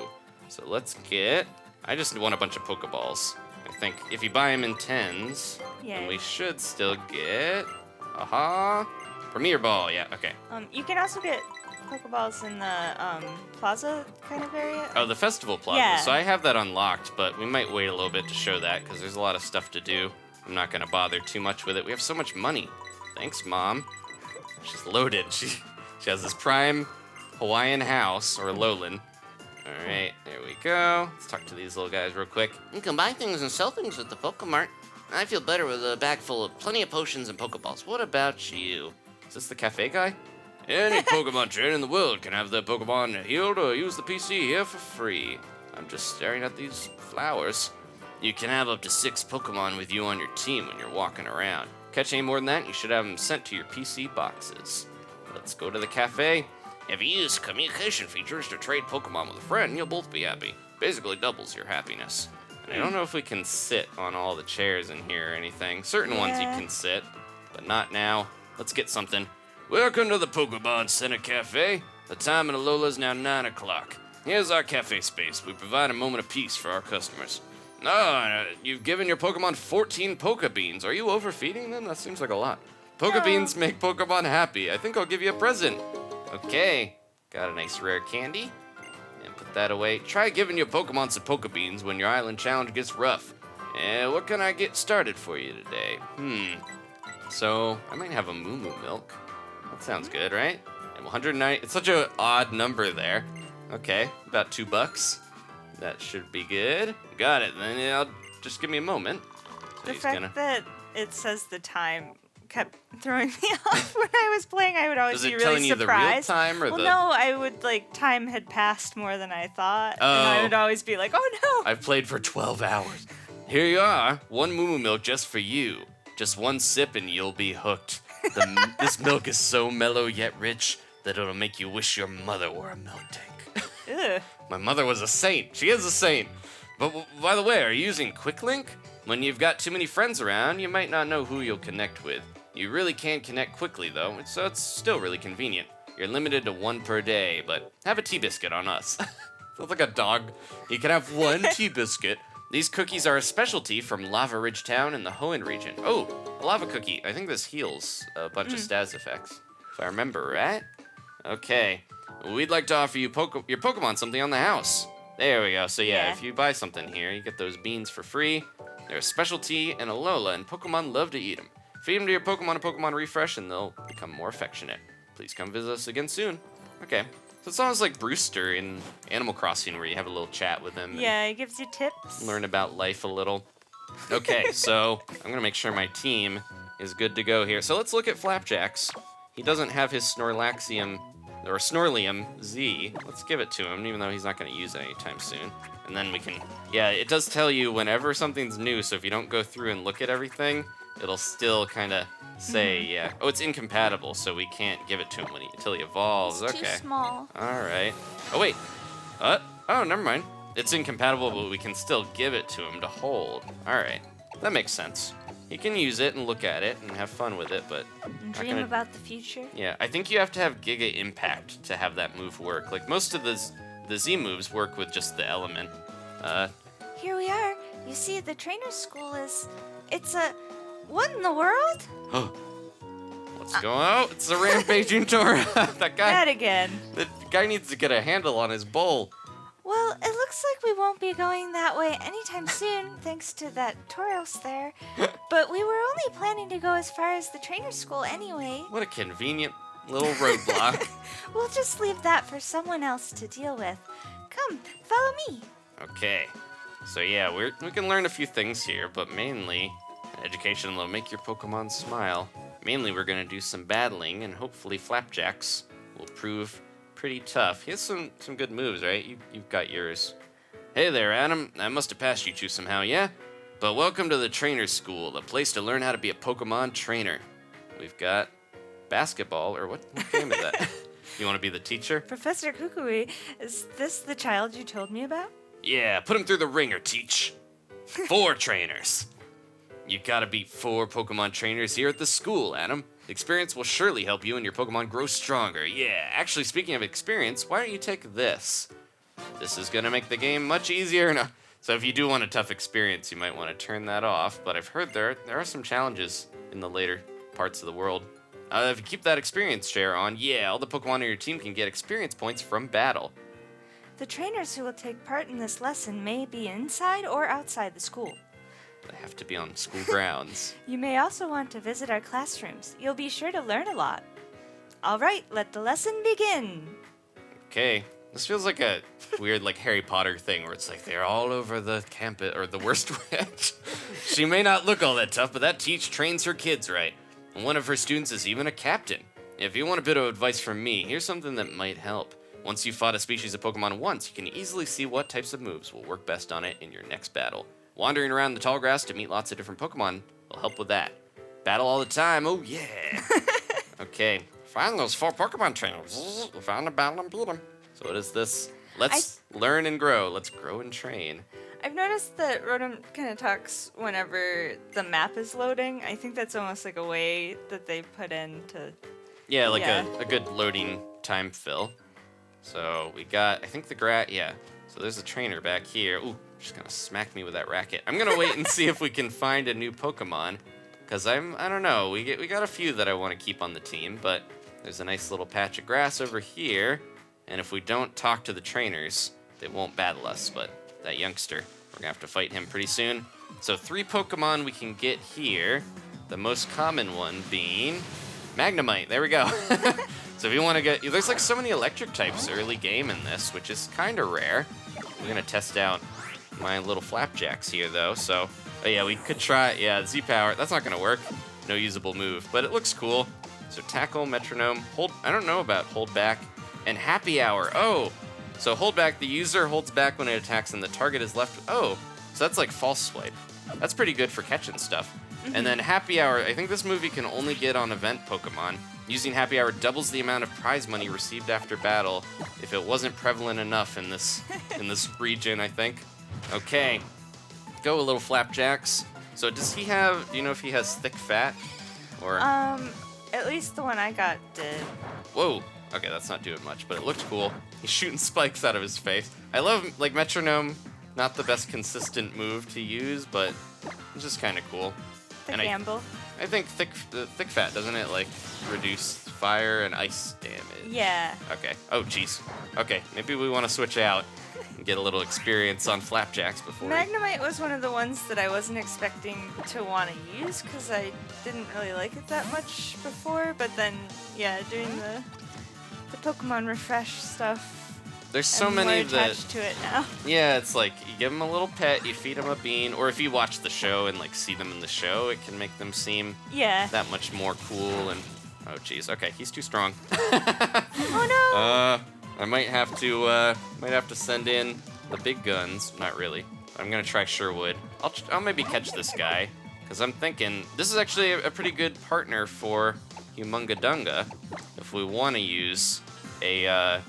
S1: So let's get... I just want a bunch of Pokeballs. I think if you buy them in 10s,
S3: Yeah.
S1: then we should still get... Aha! Premier Ball, yeah, okay.
S3: You can also get Pokeballs in the plaza kind of area.
S1: Oh, the Festival Plaza.
S3: Yeah.
S1: So I have that unlocked, but we might wait a little bit to show that because there's a lot of stuff to do. I'm not going to bother too much with it. We have so much money. Thanks, Mom. She's loaded. She has this prime Hawaiian house, or Alolan. All right, there we go. Let's talk to these little guys real quick.
S4: You can buy things and sell things at the Pokemart. I feel better with a bag full of plenty of potions and Pokeballs. What about you?
S1: Is this the cafe guy? Any Pokemon trainer in the world can have their Pokemon healed or use the PC here for free. I'm just staring at these flowers. You can have up to 6 Pokemon with you on your team when you're walking around. Catch any more than that, you should have them sent to your PC boxes. Let's go to the cafe.
S4: If you use communication features to trade Pokemon with a friend, you'll both be happy. Basically doubles your happiness.
S1: And I don't know if we can sit on all the chairs in here or anything. Certain ones you
S3: Yeah.
S1: can sit, but not now. Let's get something. Welcome to the Pokemon Center Cafe. The time in Alola is now 9 o'clock. Here's our cafe space. We provide a moment of peace for our customers. You've given your Pokemon 14 Pokebeans. Are you overfeeding them? That seems like a lot. Pokebeans make Pokemon happy. I think I'll give you a present. Okay, got a nice rare candy. And put that away. Try giving your Pokemon some Pokebeans when your island challenge gets rough. And what can I get started for you today? So, I might have a Moomoo milk. That sounds good, right? And 190, it's such an odd number there. Okay, about $2. That should be good. Got it, then just give me a moment.
S3: The
S1: he's
S3: fact that it says the time kept throwing me off when I was playing. I would always
S1: Is
S3: be
S1: it
S3: really
S1: telling you the real
S3: surprised.
S1: time or
S3: well,
S1: the?
S3: no, I would like time had passed more than I thought, and I
S1: Oh.
S3: would always be like, "Oh no!"
S1: I've played for 12 hours. Here you are, one Moomoo milk just for you. Just one sip and you'll be hooked. This milk is so mellow yet rich that it'll make you wish your mother were a milk tank.
S3: Ugh.
S1: My mother was a saint. She is a saint. But by the way, are you using Quick Link? When you've got too many friends around, you might not know who you'll connect with. You really can connect quickly though, so it's still really convenient. You're limited to 1 per day, but have a tea biscuit on us. Sounds like a dog. You can have 1 tea biscuit. These cookies are a specialty from Lava Ridge Town in the Hoenn region. Oh, a lava cookie. I think this heals a bunch of stats effects, if I remember right. Okay, we'd like to offer you your Pokemon something on the house. There we go. So yeah, if you buy something here, you get those beans for free. They're a specialty in Alola, and Pokemon love to eat them. Feed them to your Pokemon a Pokemon refresh, and they'll become more affectionate. Please come visit us again soon. Okay. So it's almost like Brewster in Animal Crossing, where you have a little chat with him.
S3: Yeah, it gives you tips.
S1: Learn about life a little. Okay, so I'm gonna make sure my team is good to go here. So let's look at Flapjax. He doesn't have his Snorlaxium or Snorlium Z. Let's give it to him, even though he's not gonna use it anytime soon. And then we can, yeah, it does tell you whenever something's new. So if you don't go through and look at everything, it'll still kind of say, yeah, oh, it's incompatible, so we can't give it to him until he evolves.
S2: It's
S1: Okay.
S2: too small.
S1: All right. Oh, wait. Oh, never mind. It's incompatible, but we can still give it to him to hold. All right. That makes sense. He can use it and look at it and have fun with it, but
S2: And
S1: not
S2: dream
S1: gonna-
S2: about the future.
S1: yeah, I think you have to have Giga Impact to have that move work. Like, most of the Z moves work with just the element.
S2: Here we are. You see, the trainer school it's a... What in the world?
S1: Let's go out. It's a rampaging Tauros. That
S3: That again.
S1: guy needs to get a handle on his bowl.
S2: Well, it looks like we won't be going that way anytime soon, thanks to that Tauros there. But we were only planning to go as far as the trainer school anyway.
S1: What a convenient little roadblock.
S2: We'll just leave that for someone else to deal with. Come, follow me.
S1: Okay. So yeah, we can learn a few things here, but mainly education will make your Pokemon smile. Mainly we're gonna do some battling, and hopefully Flapjax will prove pretty tough. He has some good moves, right? You've got yours. Hey there, Adam. I must have passed you two somehow, yeah? But welcome to the Trainer School, the place to learn how to be a Pokemon trainer. We've got basketball, or what game is that? You want to be the teacher?
S3: Professor Kukui, is this the child you told me about?
S1: Yeah, put him through the ringer, teach. 4 trainers. You gotta beat 4 Pokemon trainers here at the school, Adam. Experience will surely help you and your Pokemon grow stronger. Yeah, actually, speaking of experience, why don't you take this? This is gonna make the game much easier. No. So if you do want a tough experience, you might want to turn that off, but I've heard there are some challenges in the later parts of the world. If you keep that experience share on, yeah, all the Pokemon on your team can get experience points from battle.
S3: The trainers who will take part in this lesson may be inside or outside the school.
S1: They have to be on school grounds.
S3: You may also want to visit our classrooms. You'll be sure to learn a lot. All right, let the lesson begin.
S1: Okay, this feels like a weird like Harry Potter thing where it's like they're all over the campus, or the worst witch. She may not look all that tough, but that teach trains her kids right. And one of her students is even a captain. If you want a bit of advice from me, here's something that might help. Once you've fought a species of Pokemon once, you can easily see what types of moves will work best on it in your next battle. Wandering around the tall grass to meet lots of different Pokemon will help with that. Battle all the time, oh yeah! Okay, find those 4 Pokemon trainers. Find a battle and beat them. So what is this? Let's learn and grow. Let's grow and train.
S3: I've noticed that Rotom kind of talks whenever the map is loading. I think that's almost like a way that they put in to...
S1: Yeah, like
S3: Yeah.
S1: a good loading time fill. So we got, I think yeah. So there's a trainer back here. Ooh, she's gonna smack me with that racket. I'm gonna wait and see if we can find a new Pokemon, because I don't know. We got a few that I want to keep on the team, but there's a nice little patch of grass over here, and if we don't talk to the trainers, they won't battle us. But that youngster, we're gonna have to fight him pretty soon. So 3 Pokemon we can get here. The most common one being Magnemite. There we go. So if you want to get, there's like so many electric types early game in this, which is kind of rare. We're gonna test out my little Flapjax here though. So Oh yeah, we could try, yeah, Z-Power. That's not gonna work. No usable move, but it looks cool. So Tackle, Metronome, Hold, I don't know about Hold Back, and Happy Hour. Oh, so Hold Back, the user holds back when it attacks and the target is left. Oh, so that's like False Swipe. That's pretty good for catching stuff. And then Happy Hour, I think this move you can only get on event Pokemon. Using Happy Hour doubles the amount of prize money received after battle if it wasn't prevalent enough in this region, I think. Okay, go a little Flapjax. So does he have, do you know if he has thick fat? Or
S3: At least the one I got did.
S1: Whoa, okay, that's not doing much, but it looked cool. He's shooting spikes out of his face. I love, like, Metronome, not the best consistent move to use, but it's just kind of cool.
S3: The
S1: And
S3: gamble.
S1: I think thick fat, doesn't it, like, reduce fire and ice damage?
S3: Yeah.
S1: Okay. Oh, jeez. Okay, maybe we want to switch out and get a little experience on Flapjacks before.
S3: Magnemite was one of the ones that I wasn't expecting to want to use because I didn't really like it that much before. But then, yeah, doing the Pokemon refresh stuff.
S1: There's so
S3: I'm
S1: many
S3: more
S1: that.
S3: attached to it now.
S1: Yeah, it's like you give them a little pet, you feed them a bean, or if you watch the show and like see them in the show, it can make them seem
S3: Yeah.
S1: that much more cool. And oh, jeez. Okay, he's too strong.
S3: Oh
S1: I might have to send in the big guns. Not really. I'm gonna try Sherwood. I'll maybe catch this guy because I'm thinking this is actually a pretty good partner for Humungadunga if we want to use a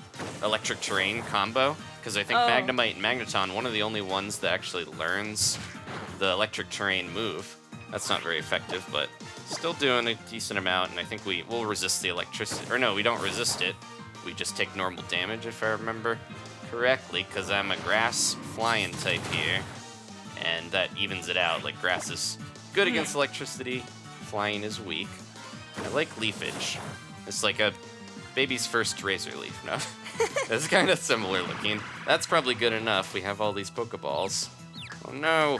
S1: electric terrain combo, because I think
S3: Oh.
S1: Magnemite and Magneton, one of the only ones that actually learns the electric terrain move. That's not very effective, but still doing a decent amount, and I think we'll resist the electricity. Or no, we don't resist it. We just take normal damage, if I remember correctly, because I'm a grass flying type here, and that evens it out. Like, grass is good against electricity, flying is weak. I like leafage. It's like a baby's first razor leaf. No, it's kind of similar looking. That's probably good enough. We have all these Pokeballs. Oh no.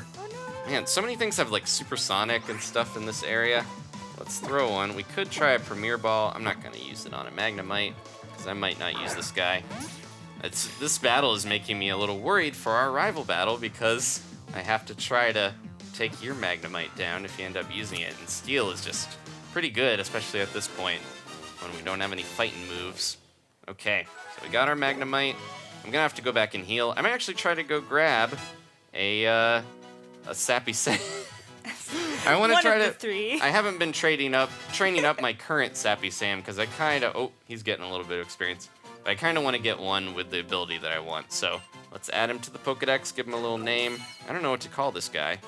S1: Man, so many things have like supersonic and stuff in this area. Let's throw one. We could try a Premier Ball. I'm not going to use it on a Magnemite, because I might not use this guy. This battle is making me a little worried for our rival battle, because I have to try to take your Magnemite down if you end up using it. And Steel is just pretty good, especially at this point, when we don't have any fighting moves. Okay, so we got our Magnemite. I'm going to have to go back and heal. I might actually try to go grab a Sappy Sam. I want to
S3: One
S1: try
S3: of
S1: to.
S3: the three.
S1: I haven't been training up my current Sappy Sam, because I kind of. Oh, he's getting a little bit of experience. But I kind of want to get one with the ability that I want. So let's add him to the Pokedex. Give him a little name. I don't know what to call this guy.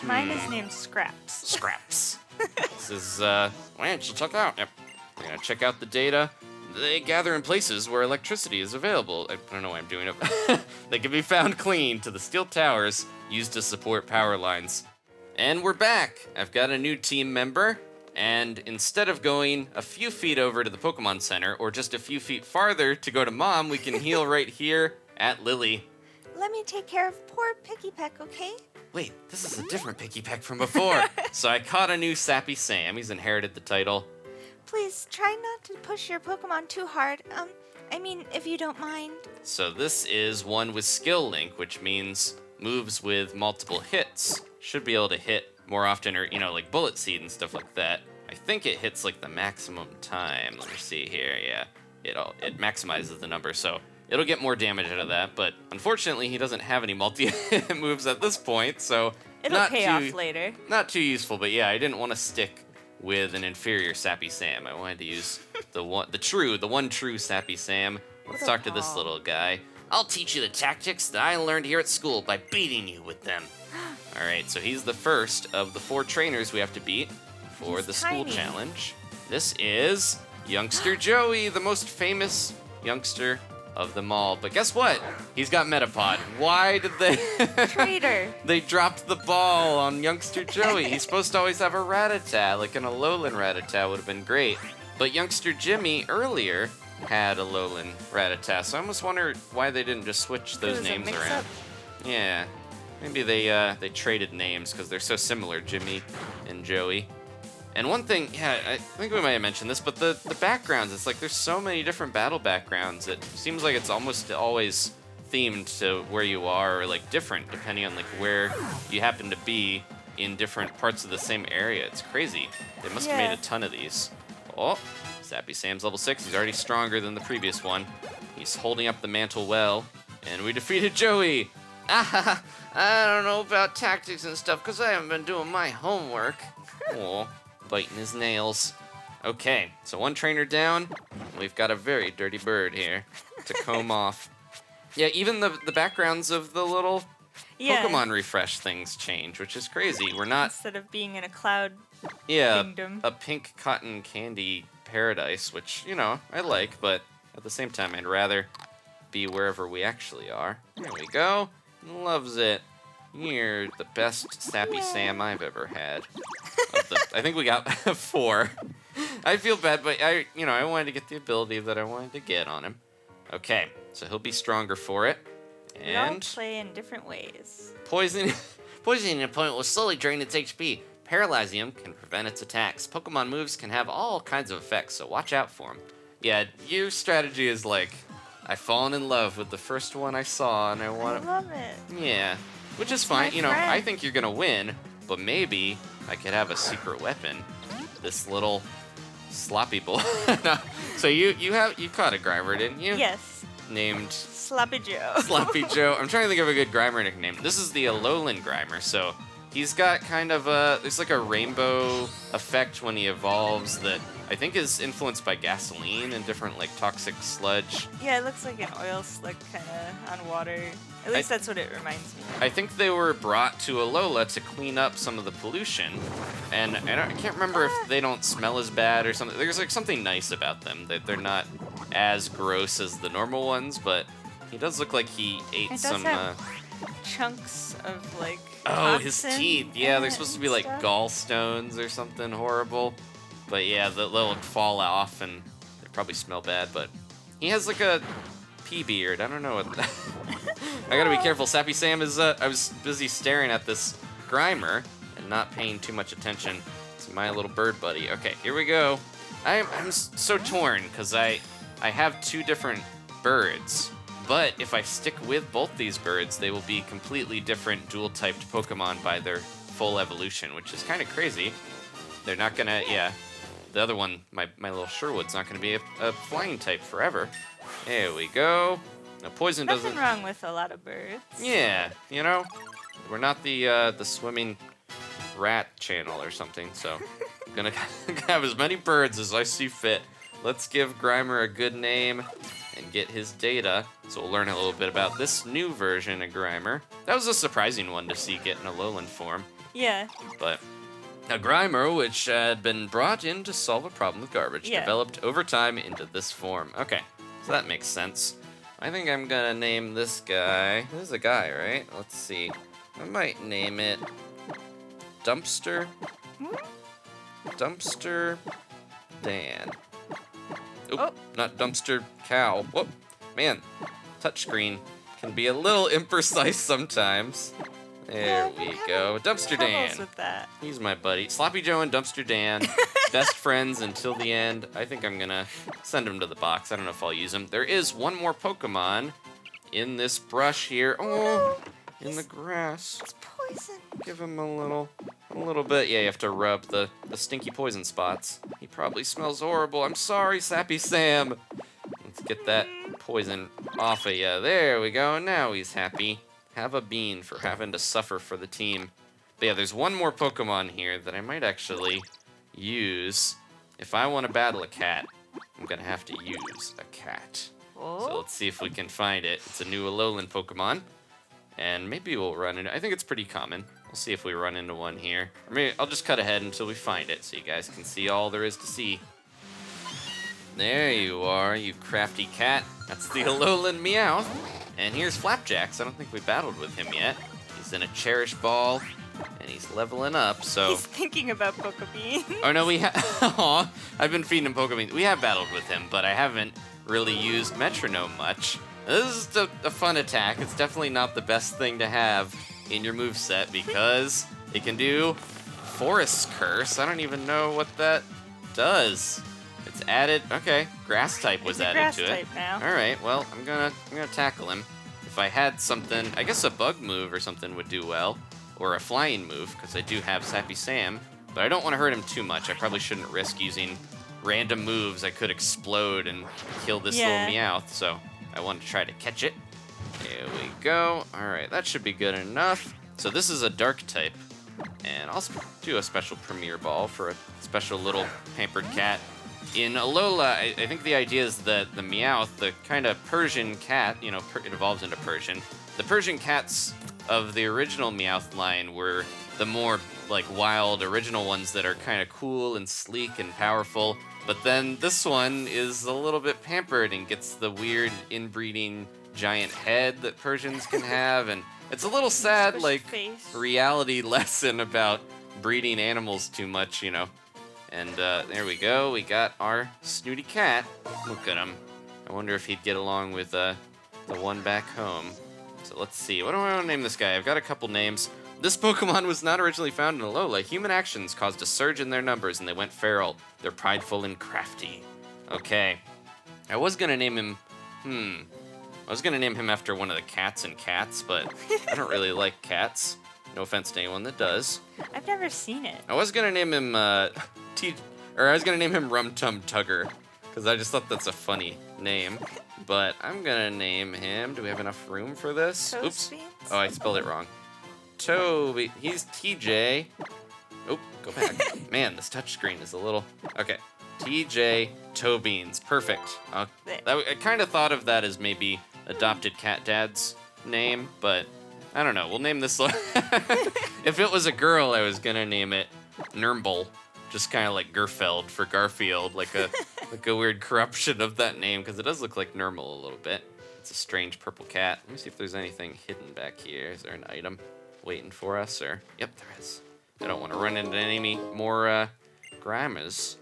S3: Mine is named Scraps.
S1: Scraps. This is. Why don't you check out? Yep. We're gonna check out the data. They gather in places where electricity is available. I don't know why I'm doing it. They can be found clinging to the steel towers used to support power lines. And we're back. I've got a new team member, and instead of going a few feet over to the Pokemon Center, or just a few feet farther to go to Mom, we can heal right here at Lillie.
S2: Let me take care of poor Pikipek, okay?
S1: Wait, this is a different Pikipek from before. So I caught a new Sappy Sam. He's inherited the title.
S2: Please try not to push your Pokemon too hard. I mean, if you don't mind.
S1: So this is one with Skill Link, which means moves with multiple hits should be able to hit more often, or, like Bullet Seed and stuff like that. I think it hits like the maximum time. Let me see here. Yeah, it maximizes the number, so it'll get more damage out of that. But unfortunately, he doesn't have any multi-hit moves at this point, so
S3: It'll pay off later.
S1: Not too useful. But yeah, I didn't want to stick with an inferior Sappy Sam. I wanted to use the one true Sappy Sam. Let's talk to this little guy.
S4: I'll teach you the tactics that I learned here at school by beating you with them.
S1: All right, so he's the first of the 4 trainers we have to beat for
S3: He's
S1: the school
S3: tiny.
S1: challenge. This is Youngster Joey, the most famous youngster of them all. But guess what? He's got Metapod. Why did they...
S3: Traitor.
S1: They dropped the ball on Youngster Joey. He's supposed to always have a Rattata, like an Alolan Rattata would have been great. But Youngster Jimmy earlier had a Alolan Rattata, so I almost wonder why they didn't just switch
S3: It
S1: those
S3: was a
S1: names
S3: mix-up.
S1: around. Yeah, maybe they traded names because they're so similar, Jimmy and Joey. And one thing, yeah, I think we might have mentioned this, but the backgrounds, it's like there's so many different battle backgrounds. It seems like it's almost always themed to where you are, or like different depending on like where you happen to be in different parts of the same area. It's crazy. They must have made a ton of these. Oh, Sappy Sam's level 6. He's already stronger than the previous one. He's holding up the mantle well. And we defeated Joey.
S4: Ah, I don't know about tactics and stuff because I haven't been doing my homework.
S1: Oh, biting his nails. Okay, so one trainer down. We've got a very dirty bird here to comb off. Yeah, even the backgrounds of the little Pokemon refresh things change, which is crazy. We're not...
S3: Instead of being in a cloud
S1: kingdom. A pink cotton candy paradise, which, you know, I like, but at the same time, I'd rather be wherever we actually are. There we go. Loves it. You're the best Sappy Sam I've ever had. I think we got 4. I feel bad, but I wanted to get the ability that I wanted to get on him. Okay, so he'll be stronger for it.
S3: We all
S1: And
S3: play in different ways.
S1: poison.
S4: Poisoning an opponent will slowly drain its HP.
S1: Paralyzing him can prevent its attacks. Pokemon moves can have all kinds of effects, so watch out for them. Yeah, your strategy is like, I've fallen in love with the first one I saw, and I want
S3: I
S1: to...
S3: love it.
S1: Yeah, which is
S3: my
S1: fine. You know,
S3: friend.
S1: I think you're gonna win, but maybe I could have a secret weapon. This little sloppy boy. No. So you caught a Grimer, didn't you?
S3: Yes.
S1: Named
S3: Sloppy Joe.
S1: Sloppy Joe. I'm trying to think of a good Grimer nickname. This is the Alolan Grimer, so he's got kind of there's like a rainbow effect when he evolves that I think is influenced by gasoline and different like toxic sludge.
S3: Yeah, it looks like an oil slick kind of on water. At least that's what it reminds me of.
S1: I think they were brought to Alola to clean up some of the pollution, and I can't remember if they don't smell as bad or something. There's like something nice about them, that they're not as gross as the normal ones, but he does look like he ate
S3: It does
S1: some...
S3: have chunks of like
S1: Oh, his
S3: toxin
S1: teeth. Yeah,
S3: in
S1: they're
S3: it
S1: supposed to
S3: and
S1: be like
S3: stuff.
S1: gallstones or something horrible. But yeah, they'll fall off and they probably smell bad, but he has like a pea beard. I don't know what that... I gotta be careful. Sappy Sam is... I was busy staring at this Grimer and not paying too much attention to my little bird buddy. Okay, here we go. I'm so torn because I have 2 different birds. But if I stick with both these birds, they will be completely different dual-typed Pokemon by their full evolution, which is kind of crazy. They're not gonna... Yeah, the other one, my little Sherwood's not gonna be a flying type forever. There we go. Now, poison
S3: Nothing
S1: doesn't...
S3: wrong with a lot of birds.
S1: Yeah, you know, we're not the swimming rat channel or something, so I'm gonna have as many birds as I see fit. Let's give Grimer a good name and get his data, so we'll learn a little bit about this new version of Grimer. That was a surprising one to see get in Alolan form,
S3: Yeah.
S1: but a Grimer, which had been brought in to solve a problem with garbage,
S3: Yeah.
S1: developed over time into this form. Okay, so that makes sense. I think I'm gonna name this guy. This is a guy, right? Let's see. I might name it Dumpster. Dumpster Dan. Oop,
S3: Oh.
S1: not Dumpster Cow. Whoop. Man, touchscreen can be a little imprecise sometimes. There we go. Dumpster
S3: Troubles
S1: Dan.
S3: with that.
S1: He's my buddy. Sloppy Joe and Dumpster Dan. Best friends until the end. I think I'm gonna send him to the box. I don't know if I'll use him. There is one more Pokemon in this brush here. Oh, in the grass.
S2: It's poison.
S1: Give him a little bit. Yeah, you have to rub the stinky poison spots. He probably smells horrible. I'm sorry, Sappy Sam. Let's get that poison off of you. There we go. Now he's happy. Have a bean for having to suffer for the team. But yeah, there's one more Pokemon here that I might actually use. If I want to battle a cat, I'm going to have to use a cat. So
S3: Oh.
S1: let's see if we can find it. It's a new Alolan Pokemon. And maybe we'll run into... I think it's pretty common. We'll see if we run into one here. Or maybe I'll just cut ahead until we find it so you guys can see all there is to see. There you are, you crafty cat. That's the Alolan Meowth. And here's Flapjax. I don't think we battled with him yet. He's in a Cherish Ball, and he's leveling up, so...
S3: He's thinking about Pokebean.
S1: Oh, no, we have... Aw, I've been feeding him Pokebeans. We have battled with him, but I haven't really used Metronome much. This is a fun attack. It's definitely not the best thing to have in your moveset because it can do Forest Curse. I don't even know what that does. It's added... Okay, Grass type was
S3: It's a
S1: added
S3: grass
S1: to it.
S3: type now.
S1: All right, well, I'm gonna tackle him. If I had something... I guess a Bug move or something would do well. or a flying move, because I do have Sappy Sam, but I don't want to hurt him too much. I probably shouldn't risk using random moves. I could explode and kill this little Meowth, so I want to try to catch it. There we go. All right, that should be good enough. So this is a dark type, and I'll do a special Premier Ball for a special little pampered cat. In Alola, I think the idea is that the Meowth, the kind of Persian cat, you know, it evolves into Persian. The Persian cats of the original Meowth line were the more like wild original ones that are kind of cool and sleek and powerful. But then this one is a little bit pampered and gets the weird inbreeding giant head that Persians can have, and it's a little sad, like, reality lesson about breeding animals too much, you know. And there we go, we got our snooty cat. Look at him. I wonder if he'd get along with the one back home. So let's see, what do I want to name this guy? I've got a couple names. This Pokemon was not originally found in Alola. Human actions caused a surge in their numbers and they went feral. They're prideful and crafty. Okay. I was gonna name him, I was gonna name him after one of the cats in Cats, but I don't really like cats. No offense to anyone that does.
S3: I've never seen it.
S1: I was gonna name him Rum Tum Tugger, because I just thought that's a funny name. But I'm gonna name him. Do we have enough room for this? Oops. Oh, I spelled it wrong. Toby. He's TJ. Oh, go back. Man, this touchscreen is a little. Okay. TJ Toebeans. Perfect. I kind of thought of that as maybe adopted cat dad's name, but I don't know. We'll name this. If it was a girl, I was gonna name it Nurmbull, just kind of like Gerfeld for Garfield, like a weird corruption of that name, because it does look like Nurmbull a little bit. It's a strange purple cat. Let me see if there's anything hidden back here. Is there an item waiting for us? Or yep, there is. I don't want to run into any more Grimas,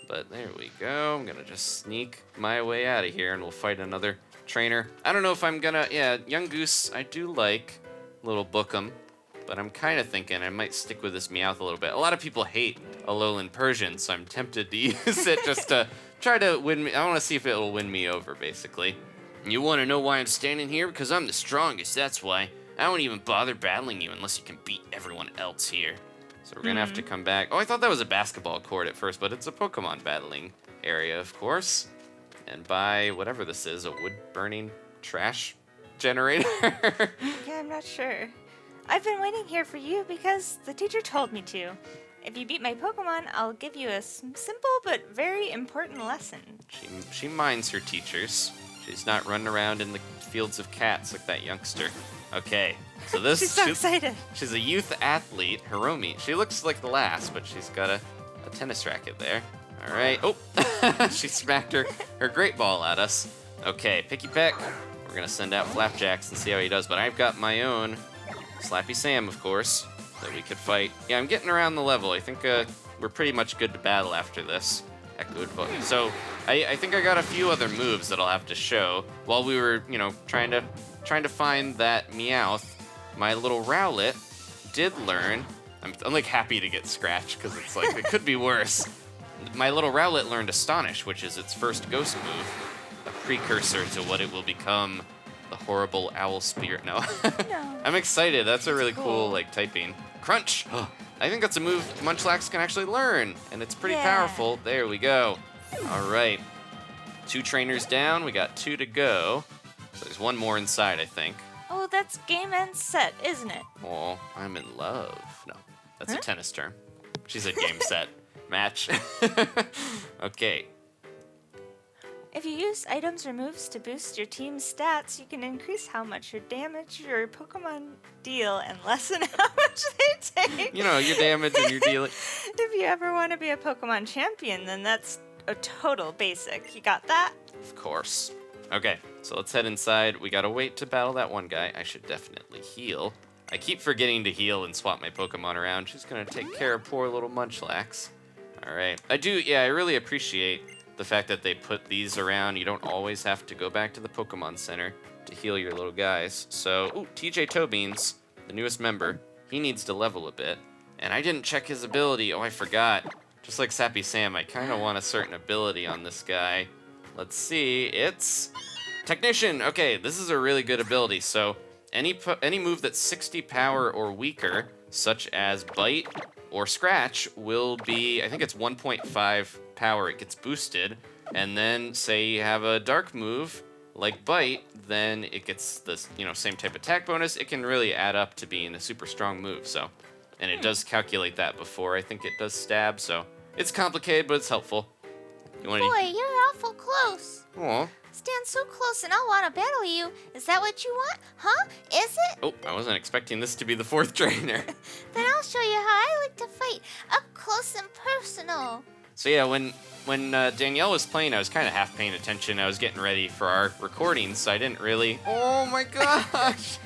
S1: but there we go. I'm gonna just sneak my way out of here, and we'll fight another trainer. I don't know if I'm gonna. Yeah, Young Goose. I do like little Bookum, but I'm kind of thinking I might stick with this Meowth a little bit. A lot of people hate Alolan Persian, so I'm tempted to use it just to try to win me. I want to see if it will win me over, basically. You want to know why I'm standing here? Because I'm the strongest, that's why. I won't even bother battling you unless you can beat everyone else here. So we're going to have to come back. Oh, I thought that was a basketball court at first, but it's a Pokemon battling area, of course. And by whatever this is, a wood-burning trash generator.
S3: Yeah, I'm not sure. I've been waiting here for you because the teacher told me to. If you beat my Pokemon, I'll give you a simple but very important lesson.
S1: She minds her teachers. She's not running around in the fields of cats like that youngster. Okay, so this...
S3: She's so excited.
S1: She's a youth athlete, Hiromi. She looks like the last, but she's got a tennis racket there. All right. Oh, she smacked her great ball at us. Okay, Pikipek. We're going to send out Flapjax and see how he does, but I've got my own Slappy Sam, of course, that we could fight. Yeah, I'm getting around the level. I think we're pretty much good to battle after this. So I think I got a few other moves that I'll have to show while we were, you know, trying to find that Meowth. My little Rowlet did learn. I'm like happy to get scratched because it's like it could be worse. My little Rowlet learned Astonish, which is its first ghost move, a precursor to what it will become, the horrible owl spirit. No.
S3: No.
S1: I'm excited. That's a really cool like typing. Crunch. I think that's a move Munchlax can actually learn, and it's pretty powerful. There we go. All right. 2 trainers down. We got 2 to go. So there's one more inside, I think.
S3: Oh, that's game and set, isn't it?
S1: Oh, I'm in love. No, that's a tennis term. She's a game set match. Okay.
S3: If you use items or moves to boost your team's stats, you can increase how much your damage your Pokemon deal and lessen how much they take.
S1: You know, your damage and your dealing.
S3: If you ever want to be a Pokemon champion, then that's a total basic. You got that?
S1: Of course. Okay, so let's head inside. We gotta wait to battle that one guy. I should definitely heal. I keep forgetting to heal and swap my Pokemon around. She's gonna take care of poor little Munchlax. All right. I really appreciate the fact that they put these around. You don't always have to go back to the Pokemon Center to heal your little guys. So, ooh, TJ Toebeans, the newest member, he needs to level a bit. And I didn't check his ability. Oh, I forgot. Just like Sappy Sam, I kind of want a certain ability on this guy. Let's see. It's Technician. Okay, this is a really good ability. So any move that's 60 power or weaker, such as Bite or Scratch, will be, I think it's 1.5 power. It gets boosted. And then, say you have a dark move like Bite, then it gets this, same type attack bonus. It can really add up to being a super strong move. So, and it does calculate that before I think it does Stab. So it's complicated, but it's helpful.
S3: Boy, you're awful close.
S1: Aw.
S3: Stand so close and I'll want to battle you. Is that what you want? Huh? Is it?
S1: Oh, I wasn't expecting this to be the 4th trainer.
S3: Then I'll show you how I like to fight. Up close and personal.
S1: So yeah, when Danielle was playing, I was kind of half paying attention. I was getting ready for our recording, so I didn't really... Oh my gosh!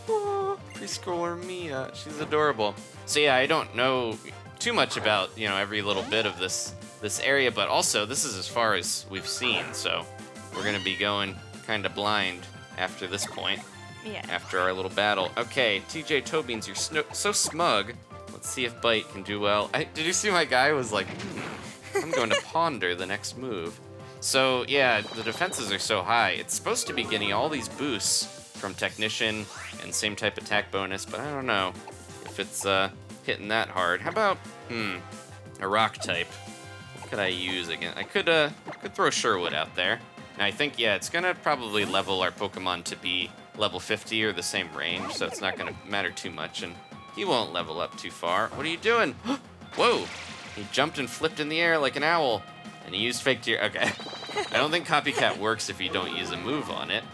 S1: Oh, preschooler Mia, she's adorable. So yeah, I don't know too much about, every little bit of this area, but also this is as far as we've seen, so we're gonna be going kind of blind after this point.
S2: Yeah.
S1: After our little battle. Okay, TJ Toebeans, you're so smug. Let's see if Bite can do well. Did you see my guy was like, I'm going to ponder the next move. So yeah, the defenses are so high. It's supposed to be getting all these boosts from Technician and same type attack bonus, but I don't know if it's hitting that hard. How about, a rock type? What could I use again? I could throw Sherwood out there. And I think, yeah, it's gonna probably level our Pokemon to be level 50 or the same range, so it's not gonna matter too much, and he won't level up too far. What are you doing? Whoa! He jumped and flipped in the air like an owl, and he used Fake Tear. Okay. I don't think Copycat works if you don't use a move on it.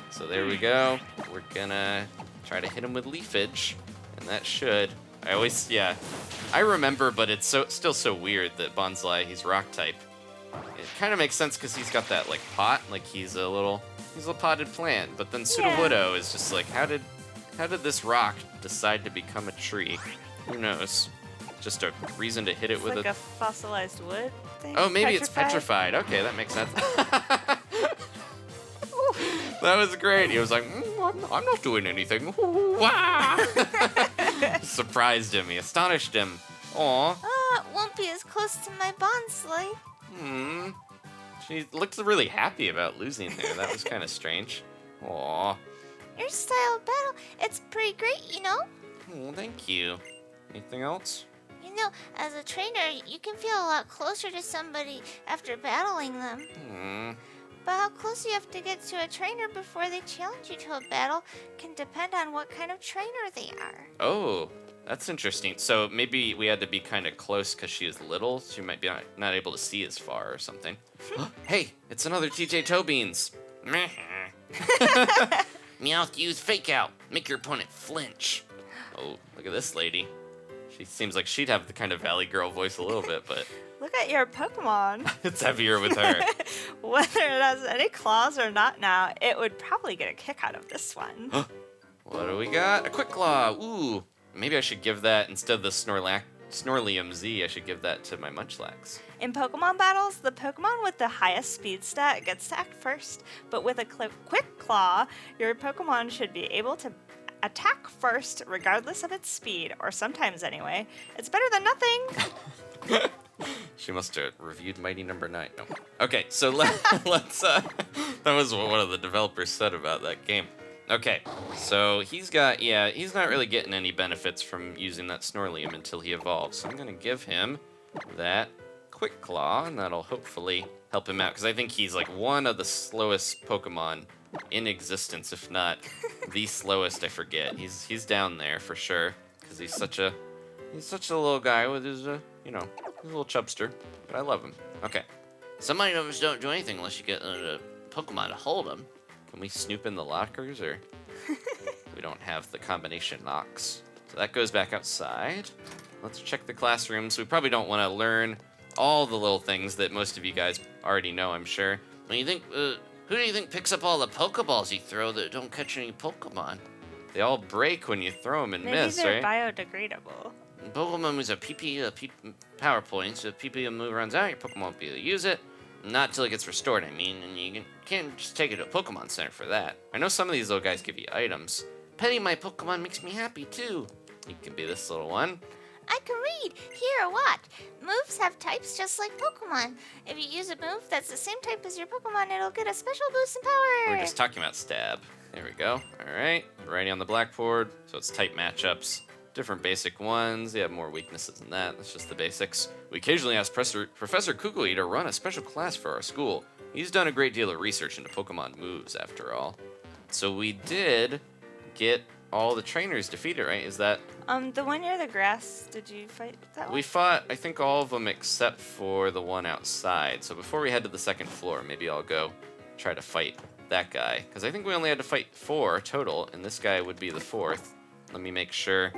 S1: So there we go. We're gonna try to hit him with Leafage, and that should. I remember, but it's still so weird that Bonsly, he's rock type. It kind of makes sense because he's got that like pot, like he's a potted plant. But then Sudowoodo is just like, how did this rock decide to become a tree? Who knows? Just a reason to hit it with
S2: like a fossilized wood thing.
S1: Oh, maybe it's petrified. Okay, that makes sense. That was great. He was like, I'm not doing anything. Surprised him. He astonished him. Aw.
S3: It won't be as close to my Bonsly.
S1: She looked really happy about losing there. That was kind of strange. Aw.
S3: Your style of battle, it's pretty great,
S1: Oh, thank you. Anything else?
S3: As a trainer, you can feel a lot closer to somebody after battling them. But how close you have to get to a trainer before they challenge you to a battle can depend on what kind of trainer they are.
S1: Oh, that's interesting. So maybe we had to be kind of close because she is little. She might be not able to see as far or something. Hey, it's another TJ Toebeans.
S4: Meowth, use Fake Out. Make your opponent flinch.
S1: Oh, look at this lady. She seems like she'd have the kind of Valley Girl voice a little bit, but
S2: Look at your Pokemon.
S1: it's heavier with her.
S2: Whether it has any claws or not now, it would probably get a kick out of this one.
S1: What do we got? A Quick Claw. Ooh, maybe I should give that, instead of the Snorlium Z, I should give that to my Munchlax.
S2: In Pokemon battles, the Pokemon with the highest speed stat gets to act first, but with a Quick Claw, your Pokemon should be able to attack first regardless of its speed, or sometimes anyway. It's better than nothing.
S1: She must have reviewed Mighty Number 9. No. Okay, so let's that was what one of the developers said about that game. Okay, so he's not really getting any benefits from using that Snorlium until he evolves. So I'm gonna give him that Quick Claw, and that'll hopefully help him out, because I think he's like one of the slowest Pokemon in existence, if not the slowest. I forget. He's down there for sure, because he's such a little guy with his his little chubster, but I love him. Okay,
S4: Some items don't do anything unless you get a Pokemon to hold them.
S1: can we snoop in the lockers, or we don't have the combination locks? So that goes back outside. Let's check the classrooms. We probably don't want to learn all the little things that most of you guys already know, I'm sure.
S4: What do you think? Who do you think picks up all the Pokeballs you throw that don't catch any Pokemon?
S1: They all break when you throw them and
S2: Maybe
S1: miss,
S2: they're
S1: right?
S2: biodegradable.
S4: Pokemon moves a power point, so if PP move runs out, your Pokemon won't be able to use it. Not till it gets restored, I mean, and you can't just take it to a Pokemon Center for that.
S1: I know some of these little guys give you items.
S4: Petting my Pokemon makes me happy, too.
S1: You can be this little one.
S3: I can read. Here, watch. Moves have types just like Pokemon. If you use a move that's the same type as your Pokemon, it'll get a special boost in power.
S1: We're just talking about stab. There we go. All right, writing on the blackboard. So it's type matchups. different basic ones. They have more weaknesses than that. That's just the basics. We occasionally ask Professor Kukui to run a special class for our school. He's done a great deal of research into Pokemon moves, after all. So we did get all the trainers defeated, right? Is that...
S2: The one near the grass, did you fight that one?
S1: We fought, I think, all of them except for the one outside. So before we head to the second floor, maybe I'll go try to fight that guy. Because I think we only had to fight 4 total, and this guy would be the 4th. Let me make sure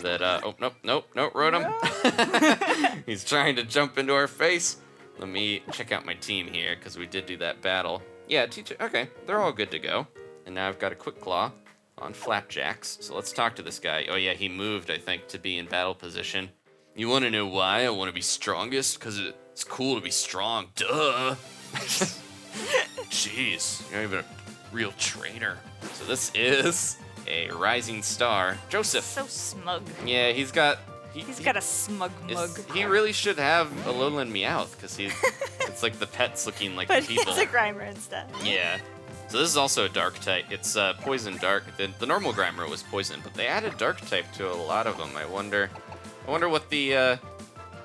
S1: that, oh, nope, Rotom. He's trying to jump into our face. Let me check out my team here, because we did do that battle. Yeah, teacher, okay, they're all good to go. And now I've got a Quick Claw on Flapjax. So let's talk to this guy. Oh yeah, he moved, I think, to be in battle position. You want to know why I want to be strongest? Because it's cool to be strong. Duh. Jeez, you're not even a real trainer. So this is a rising star. Joseph.
S2: So smug.
S1: Yeah, he's got
S2: a smug mug.
S1: He really should have Alolan Meowth, because it's like the pets looking like
S2: But
S1: people.
S2: he's a Grimer instead.
S1: Yeah. So this is also a dark type. It's poison dark. The normal Grimer was poison, but they added dark type to a lot of them. I wonder what the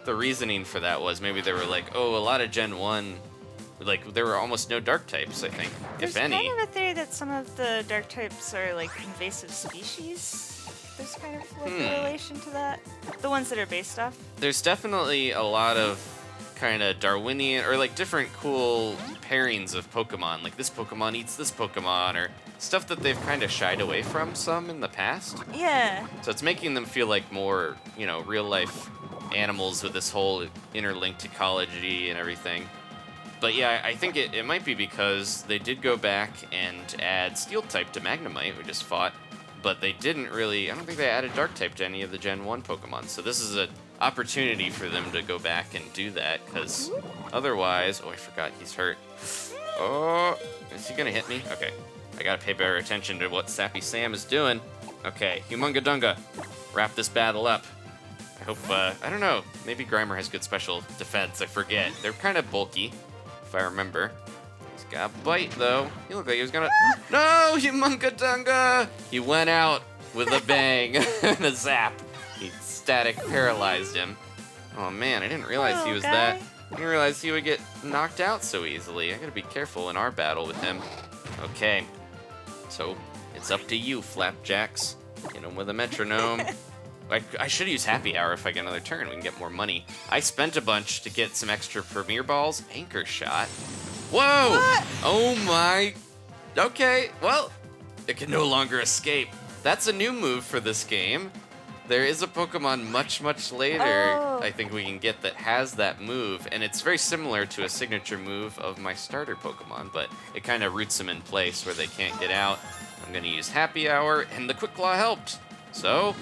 S1: reasoning for that was. Maybe they were like, oh, a lot of Gen 1, like there were almost no dark types, I think, if any.
S2: There's kind of a theory that some of the dark types are like invasive species. There's kind of like a relation to that. The ones that are based off.
S1: There's definitely a lot of kind of Darwinian or like different cool pairings of Pokemon. Like this Pokemon eats this Pokemon, or stuff that they've kind of shied away from some in the past.
S2: Yeah.
S1: So it's making them feel like more, real life animals with this whole interlinked ecology and everything. But yeah, I think it might be because they did go back and add Steel type to Magnemite, we just fought. But they didn't really, I don't think they added Dark type to any of the Gen 1 Pokemon. So this is an opportunity for them to go back and do that, because otherwise, oh, I forgot, he's hurt. Oh, is he gonna hit me? Okay, I gotta pay better attention to what Sappy Sam is doing. Okay, Humunga Dunga, wrap this battle up. I hope, I don't know, maybe Grimer has good special defense, I forget. They're kind of bulky, if I remember. He's got a bite, though. He looked like he was gonna... No, Humunga Dunga! He went out with a bang and a zap. He static paralyzed him. Oh man, I didn't realize he was that. I didn't realize he would get knocked out so easily. I gotta be careful in our battle with him. Okay, so it's up to you, Flapjax. Hit him with a metronome. I should use Happy Hour if I get another turn. We can get more money. I spent a bunch to get some extra Premier Balls. Anchor Shot. Whoa!
S2: What?
S1: Oh my... Okay, well, it can no longer escape. That's a new move for this game. There is a Pokemon much, much later I think we can get that has that move, and it's very similar to a signature move of my starter Pokemon, but it kind of roots them in place where they can't get out. I'm going to use Happy Hour, and the Quick Claw helped. So...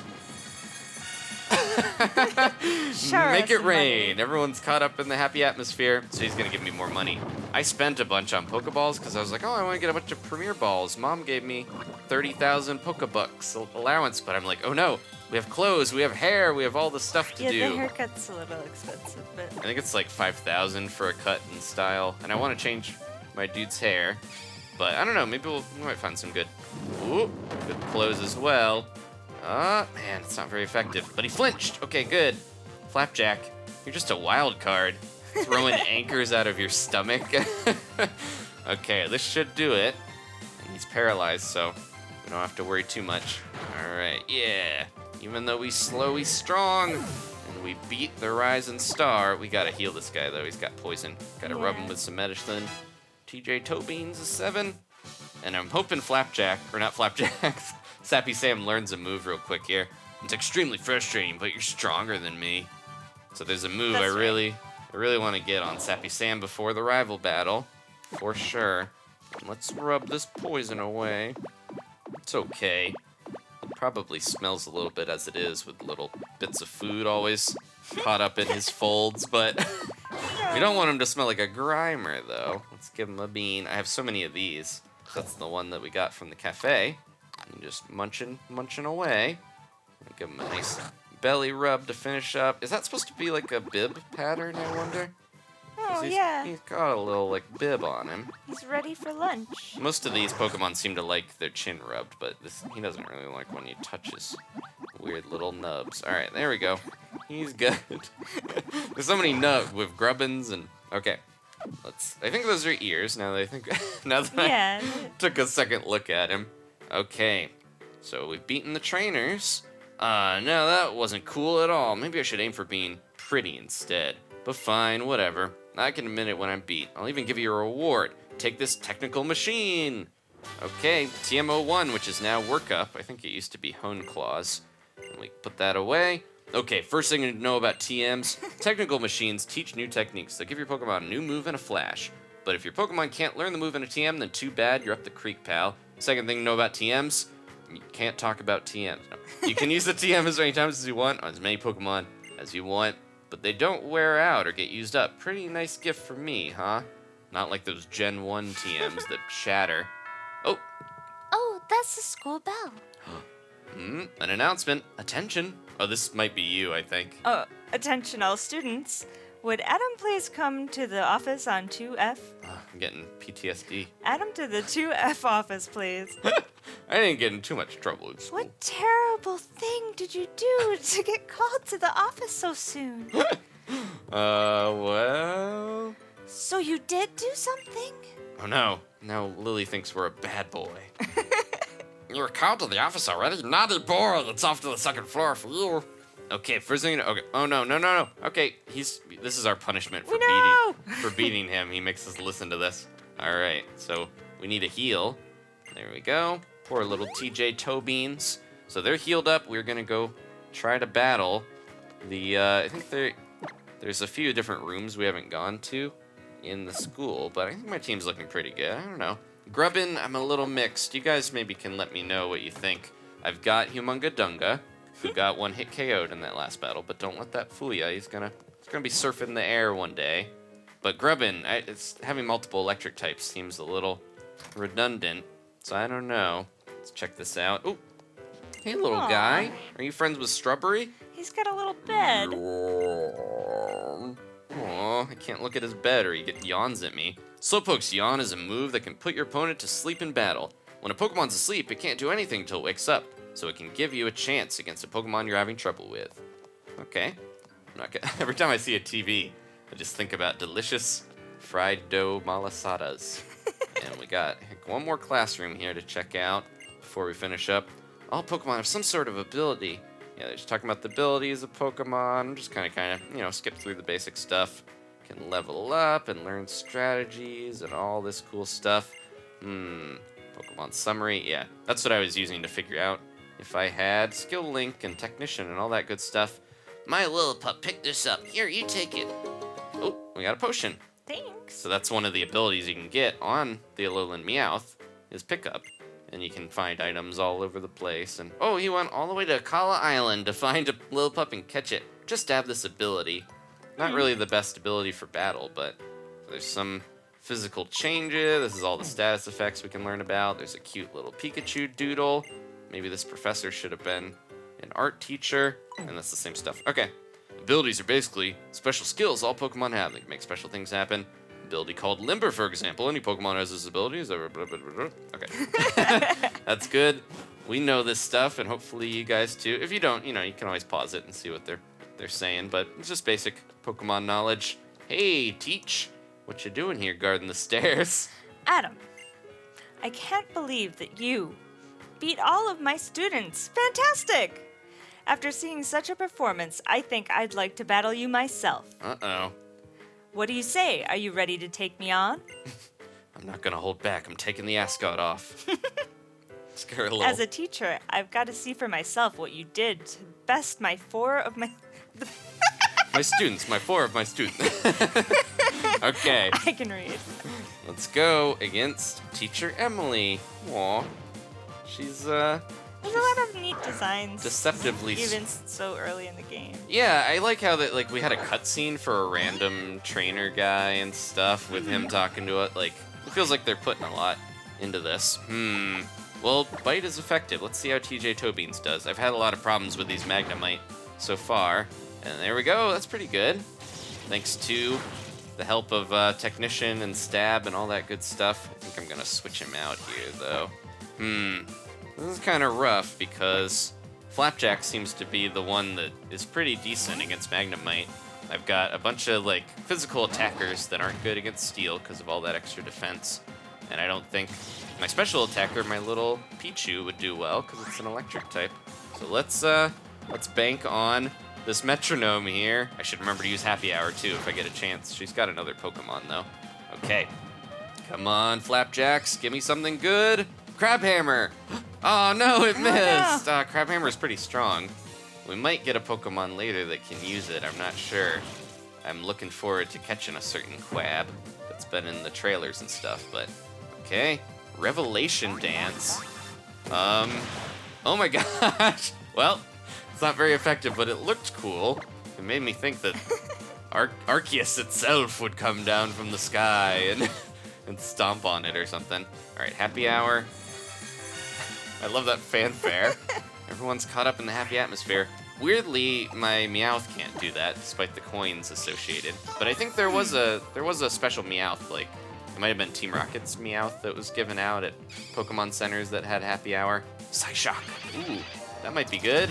S2: Sure,
S1: make it
S2: somebody.
S1: rain. Everyone's caught up in the happy atmosphere, so he's gonna give me more money. I spent a bunch on Pokeballs because I was like, oh, I want to get a bunch of Premier Balls. Mom gave me 30,000 Pokebucks allowance, but I'm like, oh no, we have clothes, we have hair, we have all the stuff to do.
S2: Yeah, the haircut's a little expensive, but...
S1: I think it's like 5,000 for a cut and style, and I want to change my dude's hair, but I don't know, maybe we might find some good clothes as well. Man, it's not very effective. But he flinched. Okay, good. Flapjack, you're just a wild card. Throwing anchors out of your stomach. Okay, this should do it. And he's paralyzed, so we don't have to worry too much. Alright, yeah. Even though we slow, he's strong. And we beat the Rising Star. We gotta heal this guy, though. He's got poison. Gotta rub him with some medicine. TJ Toebeans is 7. And I'm hoping Flapjack, or not Flapjack, Sappy Sam learns a move real quick here. It's extremely frustrating, but you're stronger than me. So there's a move I really want to get on Sappy Sam before the rival battle, for sure. Let's rub this poison away. It's okay. It probably smells a little bit as it is, with little bits of food always caught up in his folds, but we don't want him to smell like a Grimer, though. Let's give him a bean. I have so many of these. That's the one that we got from the cafe. And just munching away. Give him a nice belly rub to finish up. Is that supposed to be like a bib pattern, I wonder?
S2: Oh, yeah.
S1: He's got a little, like, bib on him.
S2: He's ready for lunch.
S1: Most of these Pokemon seem to like their chin rubbed, but he doesn't really like when you touch his Weird little nubs. All right, there we go. He's good. There's so many nubs with Grubbins and okay. I think those are ears. Now that
S3: Yeah.
S1: I took a second look at him. Okay, so we've beaten the trainers. No, that wasn't cool at all. Maybe I should aim for being pretty instead. But fine, whatever. I can admit it when I'm beat. I'll even give you a reward. Take this technical machine. Okay, TM01, which is now Workup. I think it used to be Hone Claws. And we put that away. Okay, first thing to know about TMs. Technical machines teach new techniques. They give your Pokemon a new move and a flash. But if your Pokemon can't learn the move in a TM, then too bad, you're up the creek, pal. Second thing to know about TMs, you can't talk about TMs. No. You can use the TM as many times as you want, on as many Pokemon as you want, but they don't wear out or get used up. Pretty nice gift for me, huh? Not like those Gen 1 TMs that shatter. Oh,
S2: Oh, that's the school bell.
S1: an announcement. Attention. Oh, this might be you, I think.
S3: Attention all students. Would Adam please come to the office on 2F?
S1: I'm getting PTSD.
S3: Adam to the 2F office, please.
S1: I didn't get in too much trouble at school.
S2: What terrible thing did you do to get called to the office so soon?
S1: Well...
S2: So you did do something?
S1: Oh no. Now Lillie thinks we're a bad boy.
S4: You were called to the office already? Naughty boy, it's off to the second floor for you.
S1: Okay, first thing. Okay. Oh no. Okay, this is our punishment for beating him. He makes us listen to this. All right, so we need a heal. There we go. Poor little TJ Toebeans. So they're healed up. We're gonna go try to battle the. I think there's a few different rooms we haven't gone to in the school, but I think my team's looking pretty good. I don't know. Grubbin, I'm a little mixed. You guys maybe can let me know what you think. I've got Humunga Dunga, who got one hit KO'd in that last battle, but don't let that fool ya. He's gonna be surfing the air one day. But Grubbin, it's having multiple electric types seems a little redundant, so I don't know. Let's check this out. Oh, hey little
S3: Aw.
S1: guy. Are you friends with Struhbury?
S3: He's got a little bed.
S1: Aw, I can't look at his bed or he yawns at me. Slowpoke's Yawn is a move that can put your opponent to sleep in battle. When a Pokemon's asleep, it can't do anything until it wakes up, so it can give you a chance against a Pokemon you're having trouble with. Okay. Every time I see a TV, I just think about delicious fried dough malasadas. And we got one more classroom here to check out before we finish up. All Pokemon have some sort of ability. Yeah, they're just talking about the abilities of Pokemon. I'm just kind of, skip through the basic stuff. Can level up and learn strategies and all this cool stuff. Pokemon summary. Yeah, that's what I was using to figure out if I had skill link and technician and all that good stuff.
S4: My little pup picked this up. Here, you take it.
S1: Oh, we got a potion.
S3: Thanks.
S1: So that's one of the abilities you can get on the Alolan Meowth is pickup. And you can find items all over the place. And oh, he went all the way to Hala Island to find a little pup and catch it. Just to have this ability. Not really the best ability for battle, but there's some physical changes. This is all the status effects we can learn about. There's a cute little Pikachu doodle. Maybe this professor should have been an art teacher. And that's the same stuff. Okay. Abilities are basically special skills all Pokemon have. They can make special things happen. Ability called Limber, for example. Any Pokemon has this ability. Okay. That's good. We know this stuff, and hopefully you guys too. If you don't, you can always pause it and see what they're saying, but it's just basic Pokemon knowledge. Hey, Teach. What you doing here guarding the stairs?
S3: Adam, I can't believe that you beat all of my students. Fantastic! After seeing such a performance, I think I'd like to battle you myself.
S1: Uh-oh.
S3: What do you say? Are you ready to take me on?
S1: I'm not gonna hold back. I'm taking the ascot off. Scare a little.
S3: As a teacher, I've got to see for myself what you did to best my four of my
S1: four of my students. Okay.
S3: I can read.
S1: Let's go against Teacher Emily. Aw. She's,
S3: There's a lot of neat designs.
S1: deceptively...
S3: Even so early in the game.
S1: Yeah, I like how that, we had a cutscene for a random trainer guy and stuff with him talking to it. It feels like they're putting a lot into this. Well, Bite is effective. Let's see how TJ Toebeans does. I've had a lot of problems with these Magnemite so far. And there we go. That's pretty good. Thanks to the help of Technician and Stab and all that good stuff. I think I'm going to switch him out here, though. This is kind of rough because Flapjax seems to be the one that is pretty decent against Magnemite. I've got a bunch of like physical attackers that aren't good against Steel because of all that extra defense. And I don't think my special attacker, my little Pichu, would do well because it's an electric type. So let's bank on this metronome here. I should remember to use Happy Hour too if I get a chance. She's got another Pokemon though. Okay. Come on, Flapjax, give me something good. Crabhammer. Oh no, it missed.
S2: No.
S1: Crabhammer is pretty strong. We might get a Pokemon later that can use it. I'm not sure. I'm looking forward to catching a certain Quab that's been in the trailers and stuff, but okay. Revelation Dance. Oh my gosh. Well, it's not very effective, but it looked cool. It made me think that Arceus itself would come down from the sky and stomp on it or something. All right, Happy Hour. I love that fanfare. Everyone's caught up in the happy atmosphere. Weirdly, my Meowth can't do that, despite the coins associated. But I think there was a special Meowth, like it might have been Team Rocket's Meowth that was given out at Pokemon centers that had Happy Hour. Psyshock. Ooh, that might be good.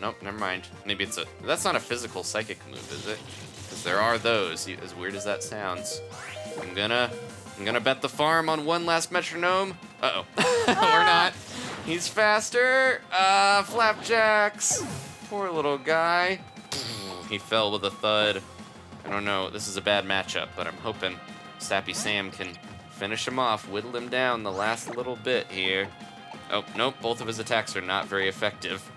S1: Nope, never mind. Maybe that's not a physical psychic move, is it? Because there are those, as weird as that sounds. I'm gonna bet the farm on one last metronome. Uh-oh. Or not. He's faster. Flapjax. Poor little guy. He fell with a thud. I don't know. This is a bad matchup, but I'm hoping Sappy Sam can finish him off, whittle him down the last little bit here. Oh, nope. Both of his attacks are not very effective.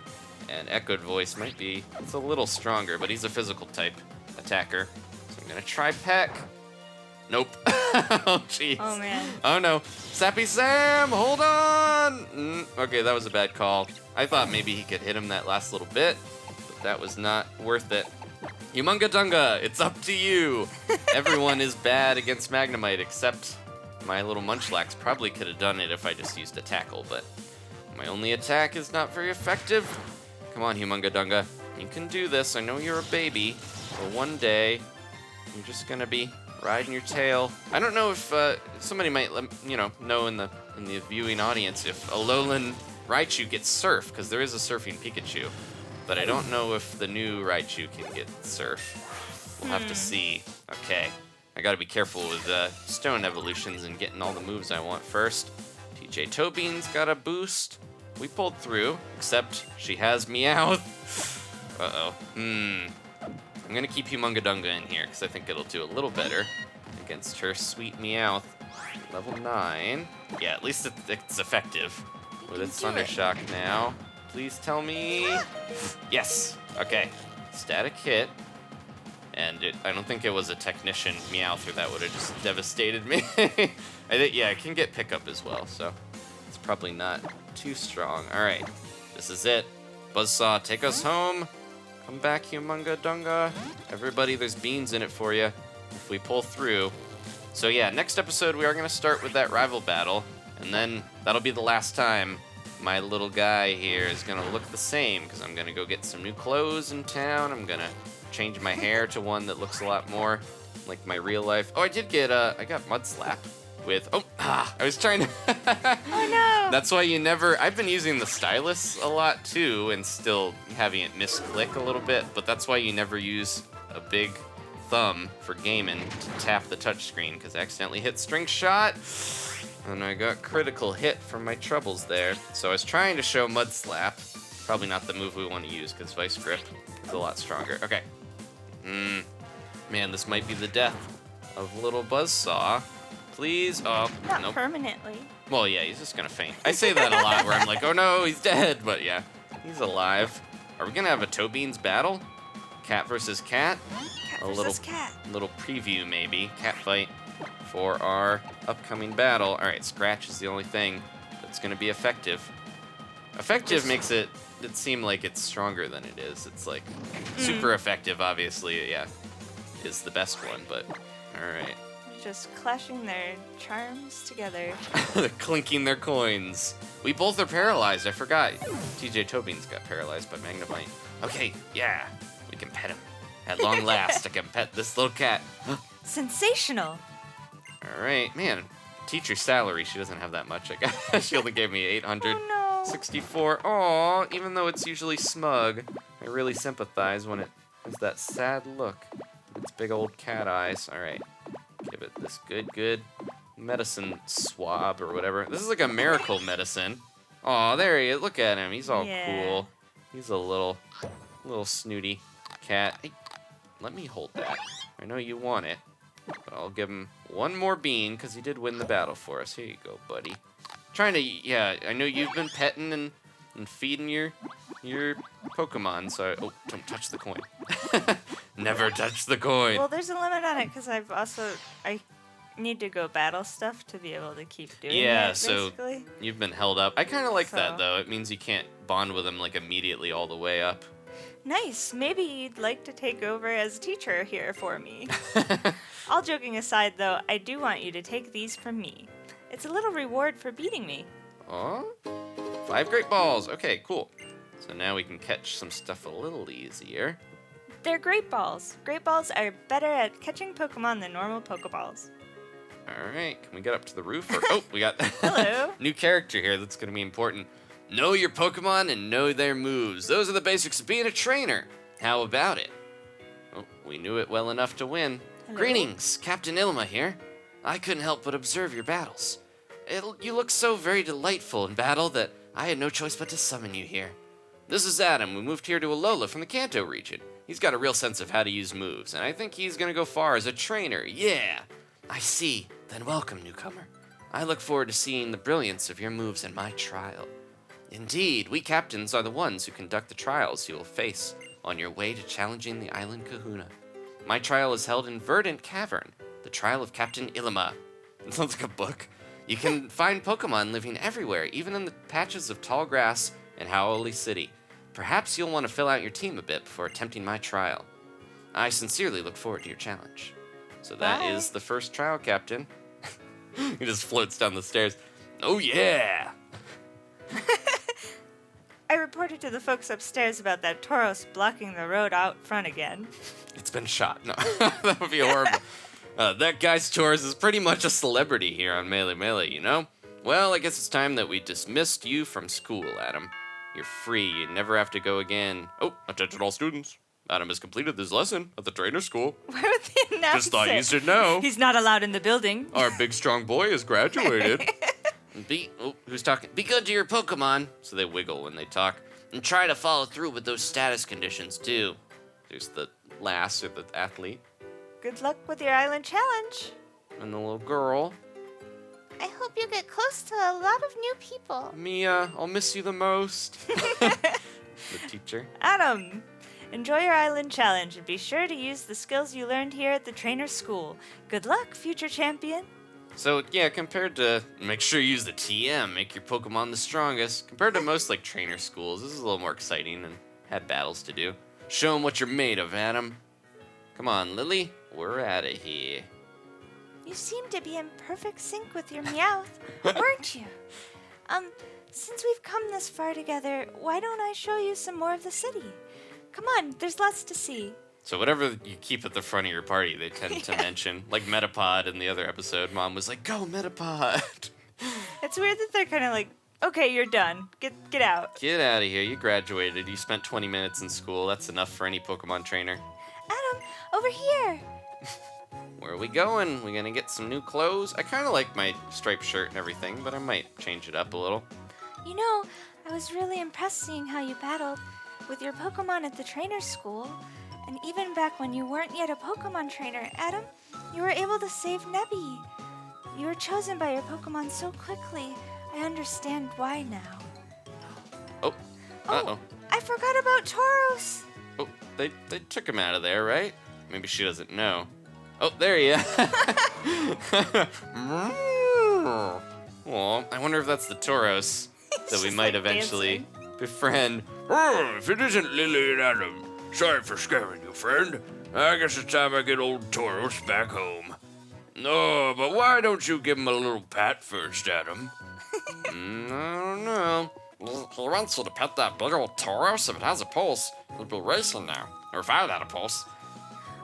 S1: And Echoed Voice might be... It's a little stronger, but he's a physical type attacker. So I'm gonna try Peck. Nope. Oh, jeez.
S2: Oh, man.
S1: Oh, no. Sappy Sam, hold on! Okay, that was a bad call. I thought maybe he could hit him that last little bit, but that was not worth it. Humunga Dunga, it's up to you. Everyone is bad against Magnemite, except my little Munchlax probably could have done it if I just used a tackle, but my only attack is not very effective. Come on, Humunga Dunga. You can do this. I know you're a baby, but one day you're just gonna be riding your tail. I don't know if somebody might, know in the viewing audience if Alolan Raichu gets Surf, because there is a surfing Pikachu, but I don't know if the new Raichu can get Surf. We'll have to see. Okay, I gotta be careful with Stone evolutions and getting all the moves I want first. TJ Toebeans got a boost. We pulled through, except she has Meowth. Uh-oh. I'm gonna keep Humunga Dunga in here because I think it'll do a little better against her sweet Meowth. Level 9. Yeah, at least it's effective with its Thunder Shock now. Please tell me. Yes. Okay. Static hit. And I don't think it was a Technician Meowth or that would have just devastated me. I think, yeah, it can get pickup as well, so it's probably not too strong. All right. This is it. Buzzsaw, take us home. Come back, Humunga Dunga. Everybody, there's beans in it for you if we pull through. So yeah, next episode we are going to start with that rival battle, and then that'll be the last time my little guy here is going to look the same, because I'm going to go get some new clothes in town. I'm going to change my hair to one that looks a lot more like my real life. Oh, I did get, I got Mud Slap with, I was trying to...
S2: Oh, no!
S1: That's why you never... I've been using the stylus a lot, too, and still having it misclick a little bit, but that's why you never use a big thumb for gaming to tap the touchscreen, because I accidentally hit String Shot, and I got critical hit from my troubles there. So I was trying to show Mud Slap. Probably not the move we want to use, because Vice Grip is a lot stronger. Okay. Man, this might be the death of little Buzzsaw. Please. Oh,
S2: Not
S1: nope.
S2: permanently.
S1: Well, yeah, he's just gonna faint. I say that a lot where I'm like, oh no, he's dead. But yeah, he's alive. Are we gonna have a Toebeans battle? Cat versus cat?
S2: Cat versus cat.
S1: Little preview maybe. Cat fight for our upcoming battle. All right, Scratch is the only thing that's gonna be effective. Effective makes it seem like it's stronger than it is. It's like super effective, obviously. Yeah, is the best one. But all right.
S2: Just clashing their charms together.
S1: Clinking their coins. We both are paralyzed, I forgot. TJ Toebeans got paralyzed by Magnemite. Okay, yeah, we can pet him. At long last, I can pet this little cat.
S2: Sensational.
S1: All right, man, teacher salary, she doesn't have that much, I guess. She only gave me 800.
S2: Oh no.
S1: 64. Aw, even though it's usually smug, I really sympathize when it has that sad look. Its big old cat eyes. All right, give it this good medicine swab or whatever. This is like a miracle medicine. Aw, there he is. Look at him. He's all cool. He's a little snooty cat. Hey, let me hold that. I know you want it, but I'll give him one more bean because he did win the battle for us. Here you go, buddy. Trying to, yeah, I know you've been petting and feeding your Pokemon, so don't touch the coin. Never touch the coin.
S2: Well, there's a limit on it because I need to go battle stuff to be able to keep doing it.
S1: Yeah, so
S2: basically.
S1: you've been held up. I kind of like that though. It means you can't bond with him like immediately all the way up.
S2: Nice. Maybe you'd like to take over as teacher here for me. All joking aside, though, I do want you to take these from me. It's a little reward for beating me.
S1: Oh, 5 great balls. Okay, cool. So now we can catch some stuff a little easier.
S2: They're great balls. Great balls are better at catching Pokemon than normal Pokeballs.
S1: All right, can we get up to the roof? Oh, we got
S2: Hello.
S1: new character here that's going to be important. Know your Pokemon and know their moves. Those are the basics of being a trainer. How about it? Oh, we knew it well enough to win.
S2: Hello?
S1: Greetings, Captain Ilima here. I couldn't help but observe your battles. You look so very delightful in battle that I had no choice but to summon you here. This is Adam. We moved here to Alola from the Kanto region. He's got a real sense of how to use moves, and I think he's going to go far as a trainer. Yeah! I see. Then welcome, newcomer. I look forward to seeing the brilliance of your moves in my trial. Indeed, we captains are the ones who conduct the trials you will face on your way to challenging the Island Kahuna. My trial is held in Verdant Cavern, the trial of Captain Ilima. It sounds like a book. You can find Pokemon living everywhere, even in the patches of tall grass in Hau'oli City. Perhaps you'll want to fill out your team a bit before attempting my trial. I sincerely look forward to your challenge. So that is the first trial, Captain. He just floats down the stairs. Oh, yeah!
S2: I reported to the folks upstairs about that Tauros blocking the road out front again.
S1: It's been shot. No, that would be horrible. That guy's Tauros is pretty much a celebrity here on Melee Melee, you know? Well, I guess it's time that we dismissed you from school, Adam. You're free. You never have to go again. Oh, attention all students. Adam has completed this lesson at the trainer school.
S2: Why would they announce
S1: Just thought
S2: it?
S1: you should know.
S2: He's not allowed in the building.
S1: Our big strong boy has graduated.
S4: Who's talking? Be good to your Pokemon.
S1: So they wiggle when they talk.
S4: And try to follow through with those status conditions, too.
S1: There's the lass or the athlete.
S2: Good luck with your island challenge.
S1: And the little girl.
S3: I hope you get close to a lot of new people.
S1: Mia, I'll miss you the most. The teacher.
S2: Adam, enjoy your island challenge and be sure to use the skills you learned here at the trainer school. Good luck, future champion.
S1: So, yeah, compared to, make sure you use the TM, make your Pokemon the strongest. Compared to most, like, trainer schools, this is a little more exciting and had battles to do. Show them what you're made of, Adam. Come on, Lillie, we're out of here.
S3: You seem to be in perfect sync with your Meowth, weren't you? Since we've come this far together, why don't I show you some more of the city? Come on, there's lots to see.
S1: So whatever you keep at the front of your party, they tend to mention. Like Metapod in the other episode, Mom was like, go Metapod!
S2: It's weird that they're kind of like, okay, you're done. Get out.
S1: Get out of here, you graduated. You spent 20 minutes in school. That's enough for any Pokemon trainer.
S3: Adam, over here.
S1: Where are we going? We gonna get some new clothes? I kind of like my striped shirt and everything, but I might change it up a little.
S3: You know, I was really impressed seeing how you battled with your Pokemon at the trainer school. And even back when you weren't yet a Pokemon trainer, Adam, you were able to save Nebby. You were chosen by your Pokemon so quickly. I understand why now.
S1: Oh, uh-oh.
S3: I forgot about Tauros.
S1: Oh, they took him out of there, right? Maybe she doesn't know. Oh, there he is. Well, I wonder if that's the Tauros that we
S2: just,
S1: might
S2: like,
S1: eventually befriend.
S5: Oh, if it isn't Lillie and Adam. Sorry for scaring you, friend. I guess it's time I get old Tauros back home. No, but why don't you give him a little pat first, Adam?
S1: I don't know.
S4: He wants you to pet that big old Tauros. If it has a pulse, it'll be racing now. Or if I had a pulse.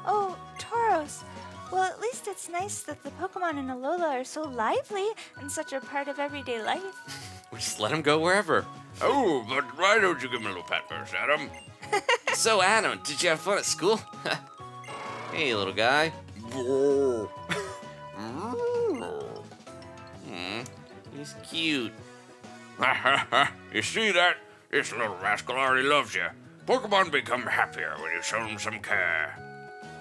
S3: Oh, Tauros. Well, at least it's nice that the Pokemon in Alola are so lively and such a part of everyday life.
S1: just let him go wherever.
S5: Oh, but why don't you give him a little pat first, Adam?
S1: So, Adam, did you have fun at school? Hey, little guy. He's cute.
S5: You see that? This little rascal already loves you. Pokemon become happier when you show them some care.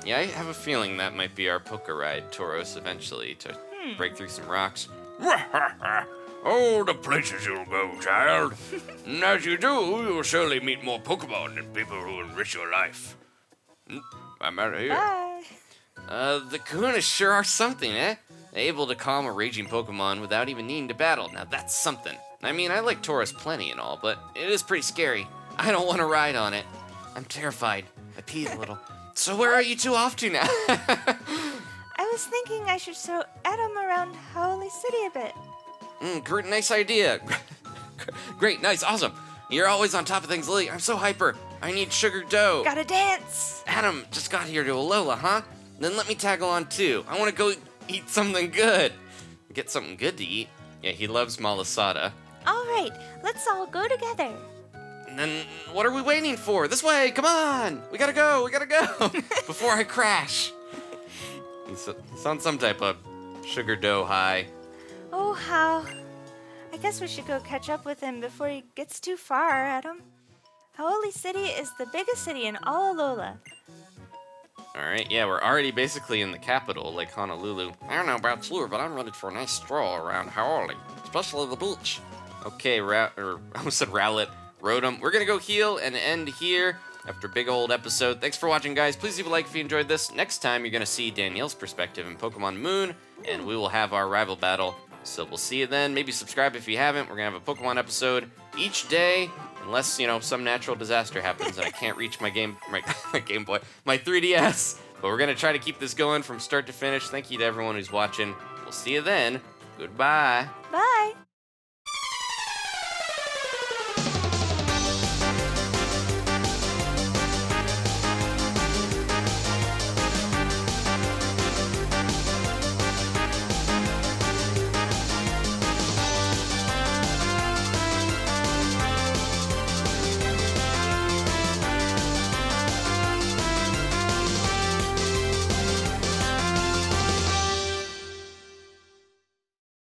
S1: Yeah, I have a feeling that might be our poker ride, Tauros, eventually, to break through some rocks.
S5: Oh, the places you'll go, child. And as you do, you'll surely meet more Pokemon and people who enrich your life. I'm out of here.
S2: Bye.
S1: The Kahunas sure are something, eh? Able to calm a raging Pokemon without even needing to battle. Now that's something. I mean, I like Tauros plenty and all, but it is pretty scary. I don't want to ride on it. I'm terrified. I peed a little. So where are you two off to now?
S2: I was thinking I should show Adam around Hau'oli City a bit.
S1: Great, nice idea. Great, nice, awesome. You're always on top of things, Lillie. I'm so hyper. I need sugar dough.
S2: Gotta dance.
S1: Adam just got here to Alola, huh? Then let me tag along too. I want to go eat something good. Get something good to eat. Yeah, he loves malasada.
S2: All right, let's all go together.
S1: And then what are we waiting for? This way, come on. We gotta go. Before I crash. He's on some type of sugar dough high.
S2: Oh, how. I guess we should go catch up with him before he gets too far, Adam. Hau'oli City is the biggest city in all Alola.
S1: Alright, yeah, we're already basically in the capital, like Honolulu. I don't know about you, but I'm ready for a nice stroll around Hau'oli, especially the beach. Okay, I almost said Rowlet, Rotom. We're gonna go heal and end here after a big old episode. Thanks for watching, guys. Please leave a like if you enjoyed this. Next time, you're gonna see Danielle's perspective in Pokemon Moon, and we will have our rival battle. So we'll see you then. Maybe subscribe if you haven't. We're gonna have a Pokemon episode each day, unless, you know, some natural disaster happens and I can't reach my Game Boy, my 3DS. But we're gonna try to keep this going from start to finish. Thank you to everyone who's watching. We'll see you then. Goodbye.
S2: Bye.